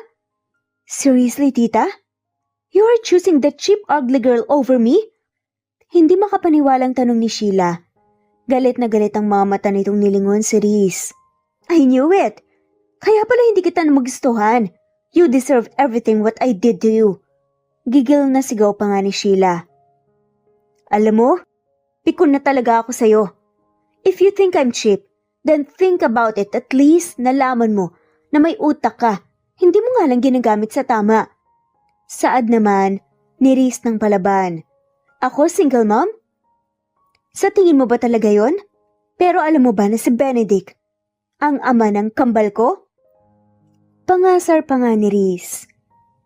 Seriously, tita? You are choosing that cheap ugly girl over me? Hindi makapaniwalang tanong ni Sheila. Galit na galit ang mga mata nitong nilingon si Riz. I knew it. Kaya pala hindi kita magustuhan. You deserve everything what I did to you. Gigil na sigaw pa nga ni Sheila. Alam mo, pikon na talaga ako sa'yo. If you think I'm cheap, then think about it. At least nalaman mo na may utak ka. Hindi mo nga lang ginagamit sa tama. Saad naman, ni Riz ng palaban. Ako single mom? Sa tingin mo ba talaga yon? Pero alam mo ba na si Benedict ang ama ng kambal ko? Pangasar pa nga ni Riz.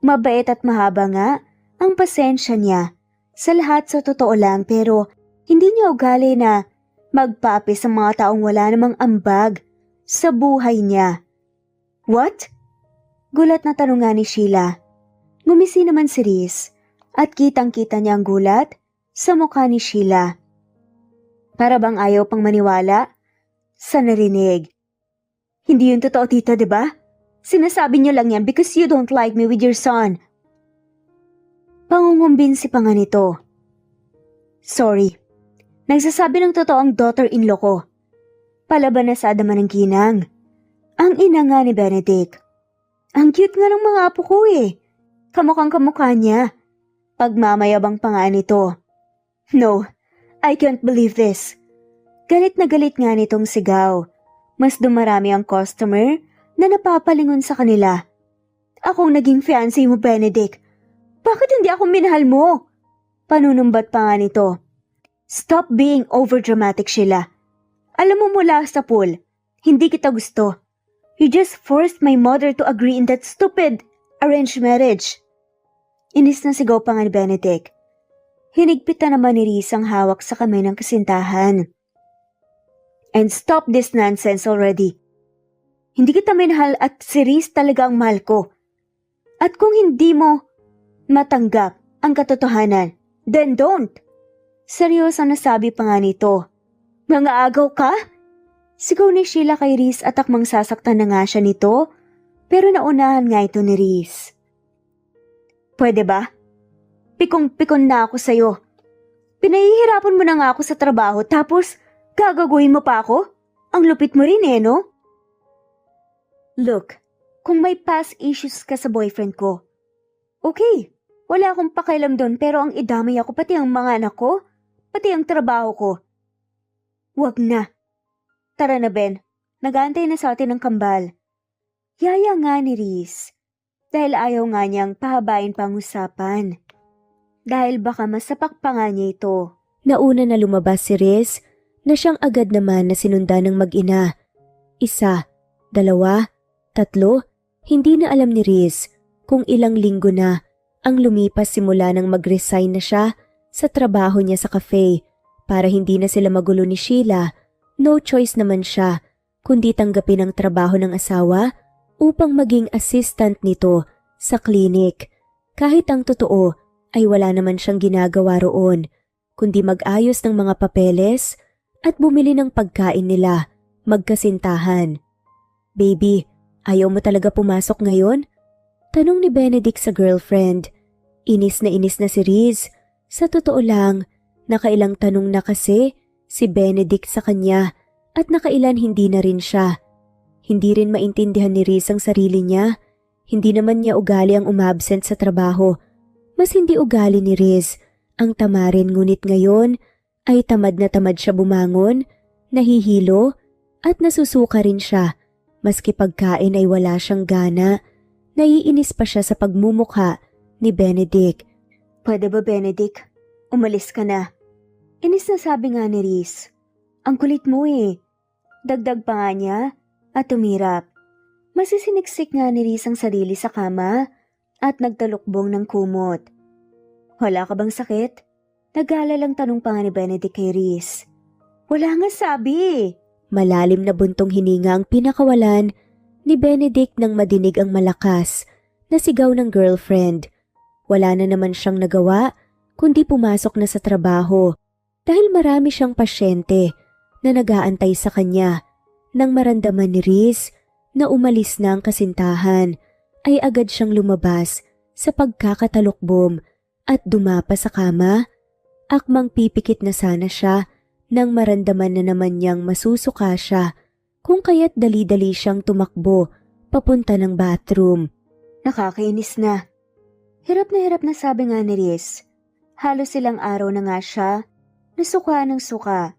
Mabait at mahaba nga ang pasensya niya. Sa lahat sa totoo lang pero hindi niya ugali na magpapi sa mga taong wala namang ambag sa buhay niya. What? Gulat na tanong nga ni Sheila. Ngumisi naman si Riz at kitang-kita niya ang gulat sa mukha ni Sheila. Para bang ayaw pang maniwala sa narinig. Hindi yun totoo, tita, diba? Sinasabi niyo lang yan because you don't like me with your son. Pangungumbinsi pa nga nito. Sorry. Nagsasabi ng totoo ang daughter-in-law ko. Palaban na sa adaman ng ginang. Ang ina nga ni Benedict. Ang cute nga ng mga apo ko eh. Kamukhang kamukha niya. Pagmamayabang pa nga nito. No, I can't believe this. Galit na galit nga nitong sigaw. Mas dumarami ang customer na napapalingon sa kanila. Akong naging fiancé mo, Benedict. Bakit hindi ako minahal mo? Panunumbat pa nga nito. Stop being overdramatic, Sheila. Alam mo mula sa pool, hindi kita gusto. You just forced my mother to agree in that stupid arranged marriage. Inis na sigaw pa nga ni Benedict. Hinigpitan naman ni Riz ang hawak sa kamay ng kasintahan. And stop this nonsense already. Hindi kita minahal at si Riz talaga ang mahal ko. At kung hindi mo matanggap ang katotohanan, then don't. Seryoso na sabi pa nga nito. Mga agaw ka? Sigaw ni Sheila kay Riz at akmang sasaktan na nga siya nito, pero naunahan nga ito ni Riz. Pwede ba? Pikong-pikon na ako sa'yo. Pinahihirapan mo na nga ako sa trabaho tapos gagaguhin mo pa ako? Ang lupit mo rin no? Look, kung may past issues ka sa boyfriend ko, okay, wala akong pakialam doon pero ang idamay ako pati ang mga anak ko, pati ang trabaho ko. Wag na. Tara na Ben, nag-aantay na sa atin ng kambal. Yaya nga ni Riz, dahil ayaw nga niyang pahabain pang usapan. Dahil baka masapak pa nga niya ito. Nauna na lumabas si Riz na siyang agad naman na sinundan ng mag-ina. 1, 2, 3, hindi na alam ni Riz kung ilang linggo na ang lumipas simula nang mag-resign na siya sa trabaho niya sa cafe para hindi na sila magulo ni Sheila. No choice naman siya kundi tanggapin ang trabaho ng asawa upang maging assistant nito sa clinic. Kahit ang totoo ay wala naman siyang ginagawa roon kundi mag-ayos ng mga papeles at bumili ng pagkain nila magkasintahan. Baby, ayaw mo talaga pumasok ngayon? Tanong ni Benedict sa girlfriend. Inis na si Riz. Sa totoo lang, nakailang tanong na kasi si Benedict sa kanya at nakailan hindi na rin siya. Hindi rin maintindihan ni Riz ang sarili niya. Hindi naman niya ugali ang umabsent sa trabaho. Mas hindi ugali ni Riz ang tamarin ngunit ngayon ay tamad na tamad siya bumangon, nahihilo at nasusuka rin siya. Maski pagkain ay wala siyang gana. Naiinis pa siya sa pagmumukha ni Benedict. Pwede ba Benedict? Umalis ka na. Inis na sabi nga ni Riz. Ang kulit mo Dagdag pa nga niya at tumirap. Masisiniksik nga ni Riz ang sarili sa kama at nagtalukbong ng kumot. Wala ka bang sakit? Nag-aalalang tanong pa nga ni Benedict kay Riz. Wala nga sabi. Malalim na buntong hininga ang pinakawalan ni Benedict nang madinig ang malakas na sigaw ng girlfriend. Wala na naman siyang nagawa kundi pumasok na sa trabaho dahil marami siyang pasyente na nag-aantay sa kanya. Nang maramdaman ni Riz na umalis na ang kasintahan ay agad siyang lumabas sa pagkakatalukbom at dumapa sa kama. Akmang pipikit na sana siya nang maramdaman na naman niyang masusuka siya kung kaya't dali-dali siyang tumakbo papunta ng bathroom. Nakakainis na. Hirap na sabi nga ni Riz. Halos ilang araw na nga siya nasuka ng suka.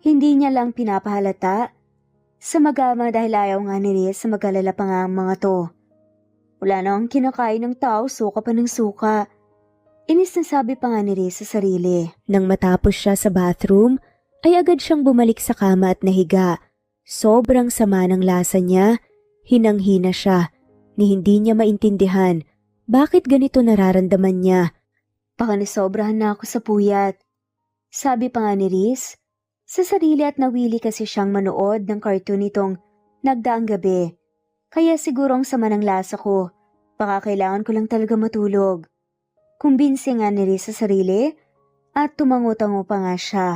Hindi niya lang pinapahalata sa magama dahil ayaw nga ni Riz sa mag-alala pa nga ang mga to. Wala na ang kinakain ng tao, suka pa ng suka. Inis na sabi pa nga ni Riz sa sarili. Nang matapos siya sa bathroom, ay agad siyang bumalik sa kama at nahiga. Sobrang sama ng lasa niya, hinang-hina siya, ni hindi niya maintindihan bakit ganito nararamdaman niya. Baka nasobrahan na ako sa puyat. Sabi pa nga ni Riz sa sarili at nawili kasi siyang manood ng cartoon nitong nagdaang gabi. Kaya siguro ang sama ng lasa ko, baka kailangan ko lang talaga matulog. Kumbinsi nga ni Riz sa sarili at tumango-tango pa nga siya.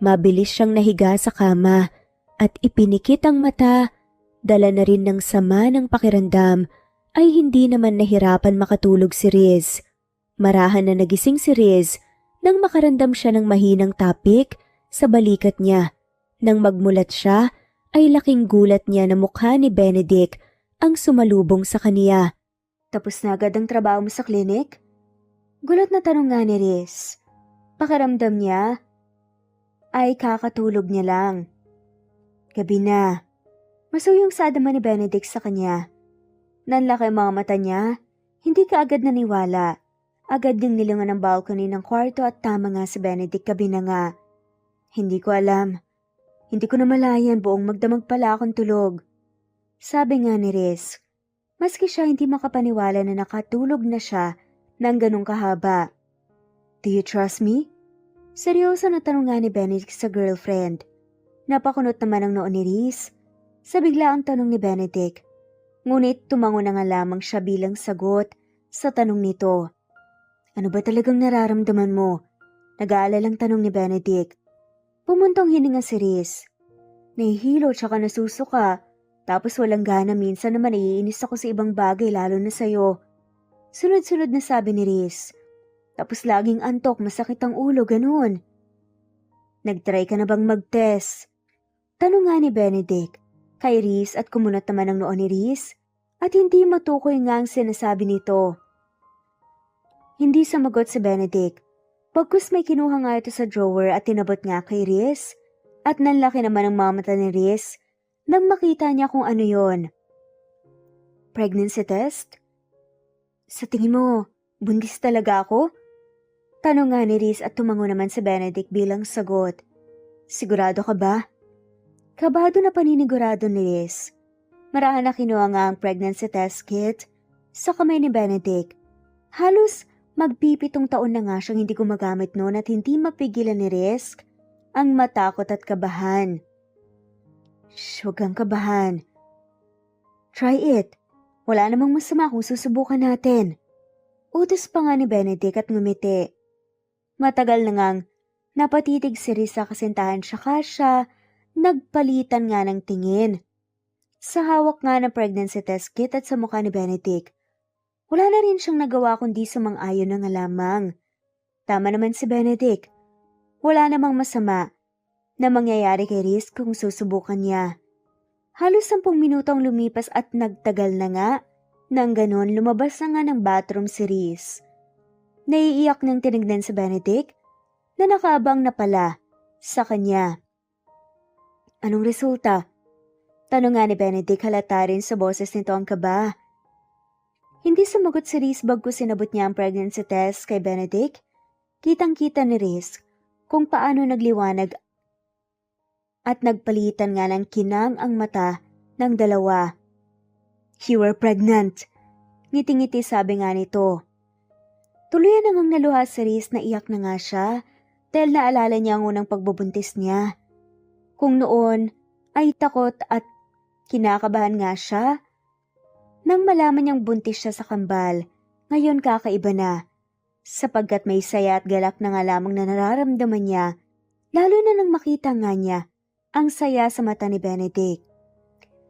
Mabilis siyang nahiga sa kama at ipinikit ang mata. Dala na rin ng sama ng pakiramdam ay hindi naman nahirapan makatulog si Riz. Marahan na nagising si Riz nang makaramdam siya ng mahinang tapik sa balikat niya. Nang magmulat siya ay laking gulat niya na mukha ni Benedict ang sumalubong sa kaniya. Tapos na agad ang trabaho mo sa klinik? Gulat na tanong nga ni Riz. Pakiramdam niya ay kakatulog niya lang. Gabi na. Masuyong sada man ni Benedict sa kanya. Nanlaki ang mga mata niya, Hindi ka agad naniwala. Agad ding nilingon ang balcony ng kwarto at tama nga si Benedict kabinanga. Hindi ko alam. Hindi ko namalayan buong magdamag pala akong tulog. Sabi nga ni Riz, maski siya hindi makapaniwala na nakatulog na siya ng ganong kahaba. Do you trust me? Seryoso na tanong nga ni Benedict sa girlfriend. Napakunot naman ang noo ni Riz sa biglaang tanong ni Benedict. Ngunit tumango na nga lamang siya bilang sagot sa tanong nito. Ano ba talagang nararamdaman mo? Nag-aalalang tanong ni Benedict. Pumuntong hininga si Riz. Nahihilo tsaka nasusuka. Tapos walang gana, minsan naman naiinis ako sa ibang bagay lalo na sa'yo. Sunod-sunod na sabi ni Riz. Tapos laging antok, masakit ang ulo, ganun. Nag-try ka na bang mag-test? Tanong nga ni Benedict kay Riz at kumunot naman ang noo ni Riz at hindi matukoy nga ang sinasabi nito. Hindi sumagot si Benedict. Pagkus may kinuha nga ito sa drawer at tinabot nga kay Riz at nanlaki naman ang mga mata ni Riz nang makita niya kung ano yon. Pregnancy test? Sa tingin mo, buntis talaga ako? Tanong nga ni Riz at tumango naman si Benedict bilang sagot. Sigurado ka ba? Kabado na paninigurado ni Riz. Maraan na kinuha nga ang pregnancy test kit sa kamay ni Benedict. Halos magpipitong taon na nga siyang hindi gumagamit noon at hindi mapigilan ni Riz ang matakot at kabahan. Shh, huwag kang kabahan. Try it. Wala namang masama kung susubukan natin. Utos pa nga ni Benedict at ngumiti. Matagal na ngang napatitig si Riz sa kasintahan siya nagpalitan nga ng tingin. Sa hawak nga ng pregnancy test kit at sa mukha ni Benedict, wala na rin siyang nagawa kundi sumang-ayon na nga lamang. Tama naman si Benedict. Wala namang masama na mangyayari kay Riz kung susubukan niya. Halos 10 minutong lumipas at nagtagal na nga. Nang ganon, lumabas na nga ng bathroom si Riz. Naiiyak nang tinignan si Benedict na nakaabang na pala sa kanya. Anong resulta? Tanong nga ni Benedict, halata rin sa boses nito ang kaba. Hindi sumagot si Riz bagkus sinabot niya ang pregnancy test kay Benedict. Kitang-kita ni Riz kung paano nagliwanag at nagpalitan nga ng kinang ang mata ng dalawa. You were pregnant. Ngiti-ngiti sabi nga nito. Tuluyan namang naluha si Riz na iyak na nga siya dahil naalala niya ang unang pagbubuntis niya. Kung noon ay takot at kinakabahan nga siya, nang malaman niyang buntis siya sa kambal, ngayon kakaiba na, sapagkat may saya at galak na nga lamang na nararamdaman niya, lalo na nang makita nga niya ang saya sa mata ni Benedict.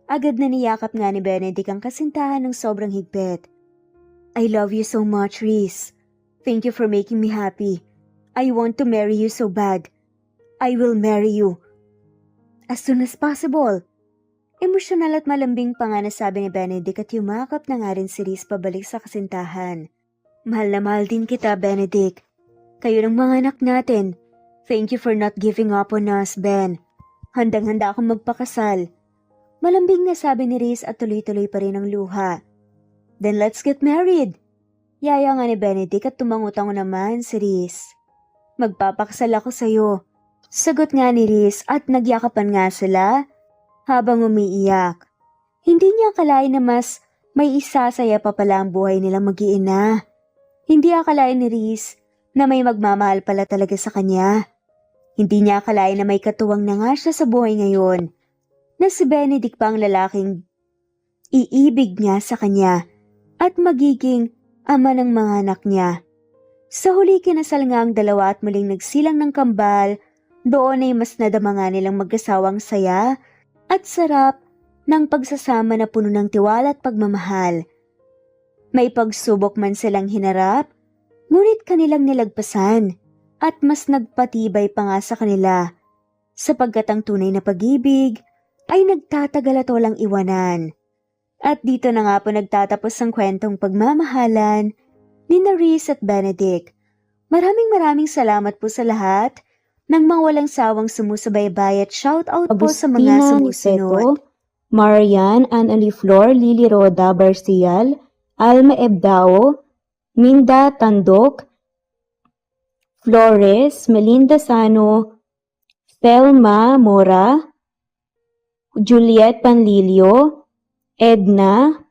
Agad na niyakap nga ni Benedict ang kasintahan ng sobrang higpit. I love you so much, Riz. Thank you for making me happy. I want to marry you so bad. I will marry you. As soon as possible. Emosyonal at malambing pa nga nasabi ni Benedict at yumakap na nga rin si Riz pabalik sa kasintahan. Mahal na mahal din kita, Benedict. Kayo ng mga anak natin. Thank you for not giving up on us, Ben. Handang-handa akong magpakasal. Malambing na sabi ni Riz at tuloy-tuloy pa rin ang luha. Then let's get married. Yaya nga ni Benedict at tumangutango naman si Riz. Magpapakasal ako sa'yo. Sagot nga ni Riz at nagyakapan nga sila habang umiiyak. Hindi niya akalain na mas may isasaya pa pala ang buhay nilang mag-iina. Hindi akalain ni Riz na may magmamahal pala talaga sa kanya. Hindi niya akalain na may katuwang na nga siya sa buhay ngayon, na si Benedict pa ang lalaking iibig niya sa kanya at magiging ama ng mga anak niya. Sa huli kinasal nga ang dalawa at muling nagsilang ng kambal. Doon ay mas nadama nga nilang mag-asawang saya at sarap ng pagsasama na puno ng tiwala at pagmamahal. May pagsubok man silang hinarap, ngunit kanilang nilagpasan at mas nagpatibay pa nga sa kanila, sapagkat ang tunay na pag-ibig ay nagtatagal at walang iwanan. At dito na nga po nagtatapos ang kwentong pagmamahalan ni Riz at Benedict. Maraming salamat po sa lahat ng mga walang sawang sumusubaybay at shoutout po sa mga sumusunod. Marian, Annalie Flor, Lily Roda Barcial, Alma Ebdao, Minda Tandok, Flores, Melinda Sano, Thelma Mora, Juliet Panlilio, Edna,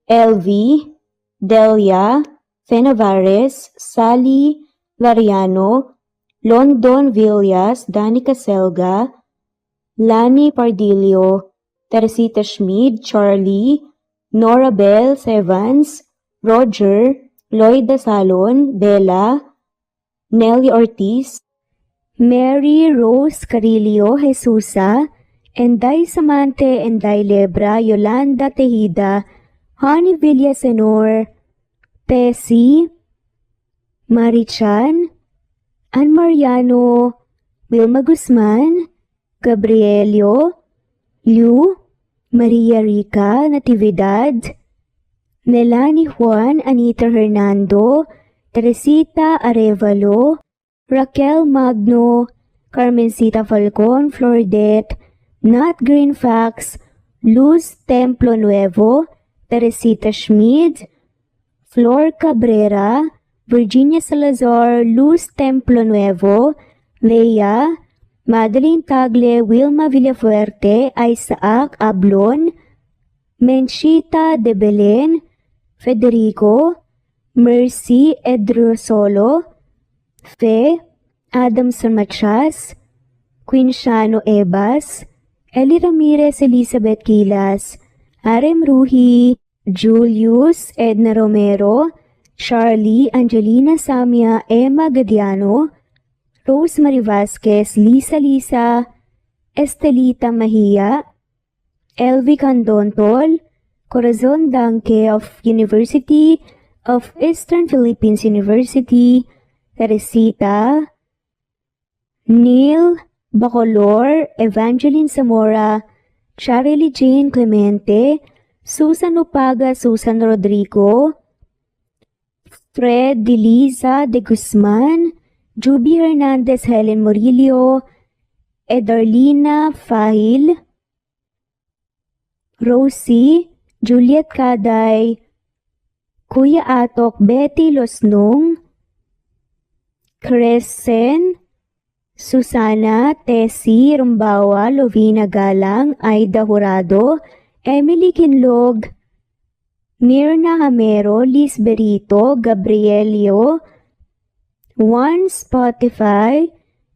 Elvie, Delia, Fenavares, Sally Lariano, London Villas, Danica Selga, Lani Pardillo, Teresita Schmid, Charlie, Nora Bell Evans, Roger, Lloyd Salon, Bella, Nelly Ortiz, Mary Rose Carillo Jesusa, Enday Samante, Enday Lebra, Yolanda Tejida, Honey Villasenor, Tessie, Marichan, Ann Mariano, Wilma Guzman, Gabrielio, Liu, Maria Rica Natividad, Melanie Juan, Anita Hernando, Teresita Arevalo, Raquel Magno, Carmencita Falcon, Flordet, Nat Greenfax, Luz Templo Nuevo, Teresita Schmid, Flor Cabrera, Virginia Salazar, Luz Templo Nuevo, Leia, Madeline Tagle, Wilma Villafuerte, Isaac Ablon, Menchita de Belen, Federico, Mercy Edrosolo, Fe, Adamson Machas, Quinshano Ebas, Eli Ramirez Elizabeth Gilas, Arem Ruhi, Julius Edna Romero, Charlie Angelina Samia Emma Gadiano, Rosemary Vasquez, Lisa, Estelita Mahia, Elvi Candontol, Corazon Danke of University of Eastern Philippines University, Teresita, Neil Bacolor, Evangeline Zamora, Charlie Jane Clemente, Susan Upaga, Susan Rodrigo, Fred Deliza de Guzman, Juby Hernandez, Helen Murillo, Edarlina Fahil, Rosie, Juliet Kaday, Kuya Atok, Betty Losnong, Crescen, Susana, Tessie, Rumbawa, Lovina Galang, Aida Jurado, Emily Kinlog, Mirna Hamero, Liz Berito, Gabrielio, Juan Spotify,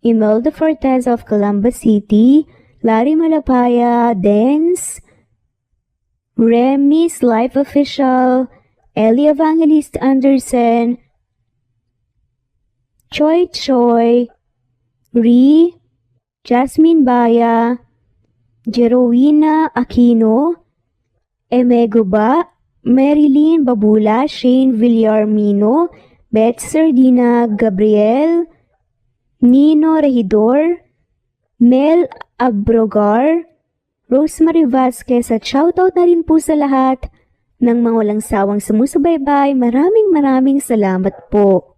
Imelda Fortes of Columbus City, Larry Malapaya, Dance, Remy's Life Official, Ellie Evangelist Anderson, Choi, Ree, Jasmine Baya, Jerowina Aquino, Emeguba, Marilyn Babula, Shane Villarmino, Beth Sardina, Gabriel, Nino Regidor, Mel Abrogar, Rosemary Vasquez at shoutout na rin po sa lahat ng mga walang sawang sumusubaybay. Maraming salamat po.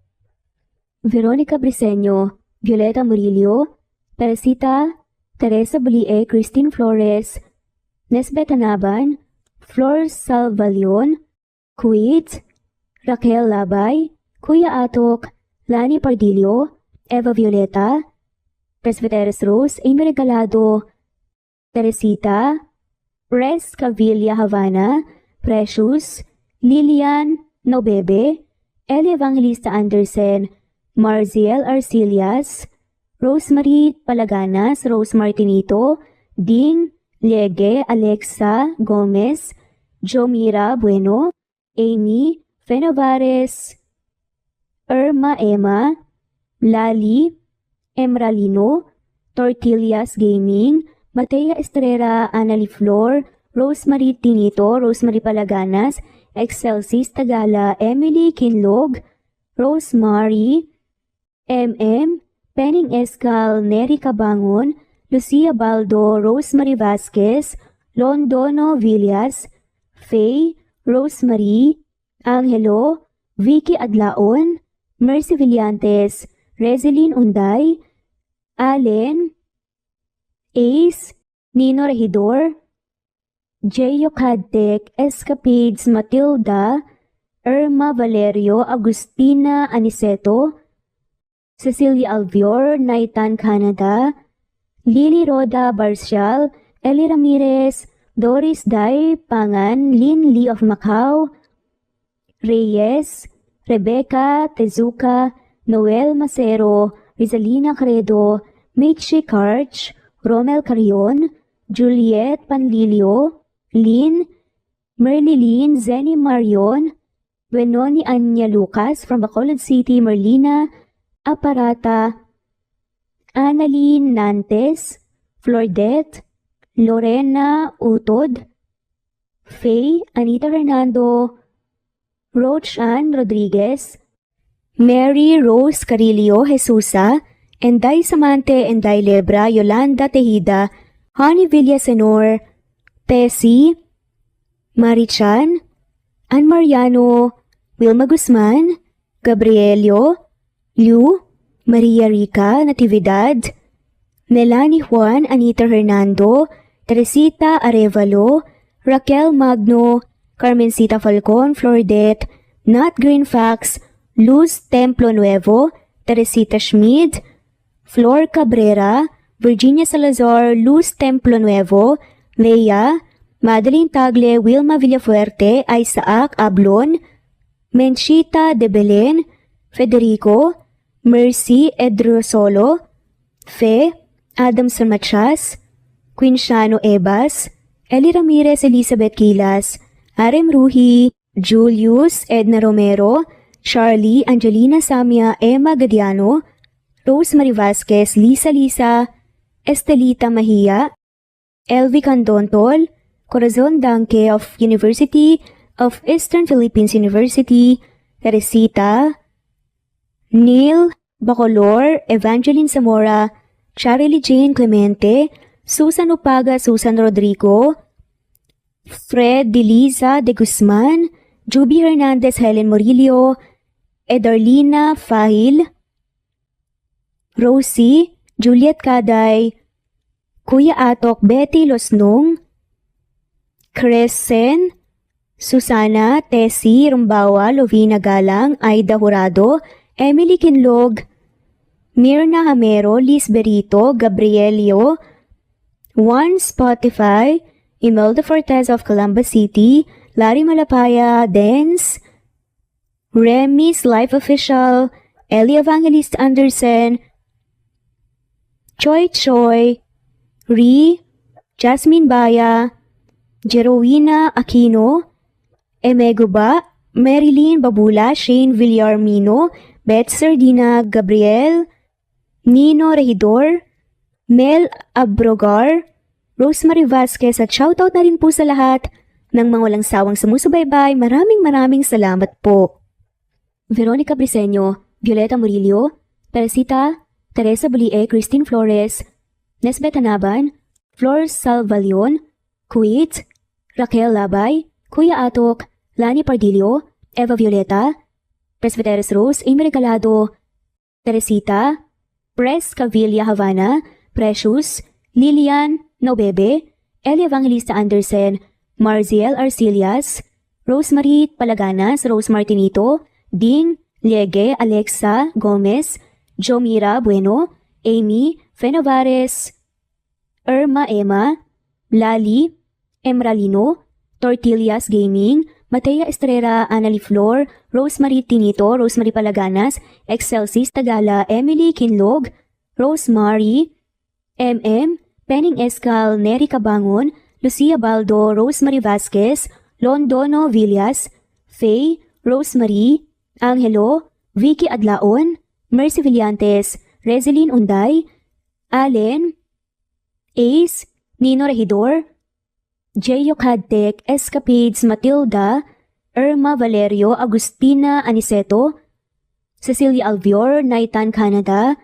Veronica Briseño, Violeta Murillo, Teresita, Teresa Bulie, Christine Flores, Nesbeth Anaban, Flor Salvalion, Kuwait, Raquel Labay, Kuya Atok, Lani Pardillo, Eva Violeta, Presbyteres Rose, Amy Regalado, Teresita, Res Cavilla Havana, Precious, Lilian Nobebe, Eli Evangelista Anderson, Marziel Arcilias, Rosemary Palaganas, Rose Martinito, Ding Liege, Alexa Gomez, Jomira Bueno, Amy Fenavares, Irma Emma, Lali Emralino, Tortillas Gaming, Matea Estrera, Annalie Flor, Rosemary Tinito, Rosemary Palaganas, Excelsis Tagala, Emily Kinlog, Rosemary, Penning Escal, Neri Cabangon, Lucia Baldo, Rosemary Vasquez, Londono Villas, Faye, Rosemary, Angelo, Vicky Adlaon, Mercy Villantes, Rezeline Unday, Allen, Ace, Nino Regidor, Jeyo Cadtec, Escapades Matilda, Irma Valerio, Agustina Aniceto, Cecilia Alvior, Naitan Canada, Lily Roda Barcial, Eli Ramirez, Doris Day Pangan, Lynn Lee of Macau, Reyes, Rebecca Tezuka, Noel Macero, Rizalina Credo, Mitchie Karch, Romel Carion, Juliet Panlilio, Lynn, Merlilyn Zenny Marion, Wenoni Anya Lucas from Bacolod City, Merlina Aparata, Annalyn Nantes, Flordette, Lorena Utod, Faye, Anita Hernando, Rochan Rodriguez, Mary Rose Carillo Jesusa, Enday Samante Enday Lebra, Yolanda Tejida, Honey Villasenor, Tessie, Marichan, Ann Mariano, Wilma Guzman, Gabrielio, Liu, Maria Rica Natividad, Melanie Juan, Anita Hernando, Teresita Arevalo, Raquel Magno, Carmencita Falcon, Flordette, Nat Greenfax, Luz Templo Nuevo, Teresita Schmid, Flor Cabrera, Virginia Salazar, Luz Templo Nuevo, Leia, Madeline Tagle, Wilma Villafuerte, Isaac Ablon, Menchita de Belen, Federico, Mercy Edrosolo, Fe, Adamson Machas, Quinsiano Ebas, Eli Ramirez Elizabeth Quilas, Arem Ruhi, Julius Edna Romero, Charlie Angelina Samia Emma Gadiano, Rosemary Vasquez, Lisa, Estelita Mahia, Elvi Candontol, Corazon Danke of University of Eastern Philippines University, Teresita, Neil Bacolor, Evangeline Zamora, Charlie Jane Clemente, Susan Upaga, Susan Rodrigo, Fred Deliza de Guzman, Juby Hernandez, Helen Morillo, Edarlina Fahil, Rosie, Juliet Caday, Kuya Atok, Betty Losnong, Crescen, Susana, Tessie, Rumbawa, Lovina Galang, Aida Jurado, Emily Kinlog, Mirna Hamero, Liz Berito, Gabrielio, Juan Spotify, Imelda Fortes of Calamba City, Larry Malapaya, Dance, Remy's Life Official, Ellie Evangelist Anderson, Choi, Ri, Jasmine Baya, Jerowina Aquino, Emeguba, Marilyn Babula, Shane Villarmino, Beth Sardina, Gabriel, Nino Regidor, Mel Abrogar, Rosemary Vasquez at shoutout na rin po sa lahat ng mga walang sawang sumusubaybay. Maraming salamat po. Veronica Briseño, Violeta Murillo, Teresita, Teresa Bulie, Christine Flores, Nesbeth Anaban, Flor Salvalion, Kuwait, Raquel Labay, Kuya Atok, Lani Pardillo, Eva Violeta, Presbyteros Rose, Amy Regalado, Teresita, Pres Cavilla Havana, Precious, Lilian Nobebe, Eli Evangelista Anderson, Marziel Arcilias, Rosemary Palaganas, Rose Martinito, Ding Liege, Alexa Gomez, Jomira Bueno, Amy Fenovares, Irma Emma, Lali Emralino, Tortillas Gaming, Matea Estrera, Annalie Flor, Rosemary Tinito, Rosemary Palaganas, Excelsis Tagala, Emily Kinlog, Rosemary, MM, Penning Escal, Neri Cabangon, Lucia Baldo, Rosemary Vasquez, Londono Villas, Faye, Rosemary, Angelo, Vicky Adlaon, Mercy Villantes, Rezeline Unday, Allen, Ace, Nino Regidor, Jeyo Cadtec, Escapades Matilda, Irma Valerio, Agustina Aniceto, Cecilia Alvior, Naitan Canada,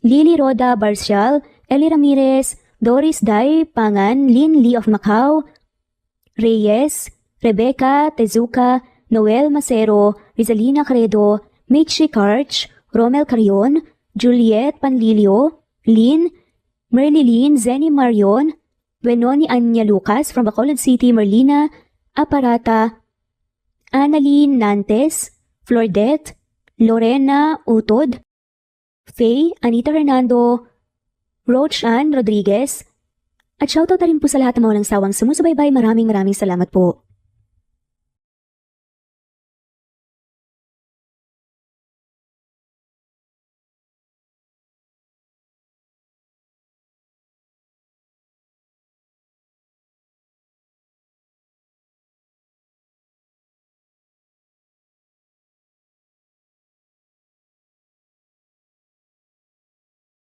Lily Roda Barcial, Eli Ramirez, Doris Day Pangan, Lynn Lee of Macau, Reyes, Rebecca Tezuka, Noel Macero, Rizalina Credo, Mitchie Karch, Romel Carion, Juliet Panlilio, Lynn, Merlilyn Zenny Marion, Buenoni Anya Lucas from Bacolod City, Merlina Aparata, Annalyn Nantes, Flordette, Lorena Utod, Faye, Anita Hernando, Roach Ann Rodriguez, at shoutout na rin po sa lahat ng mga walang sawang sumusubaybay. Maraming salamat po.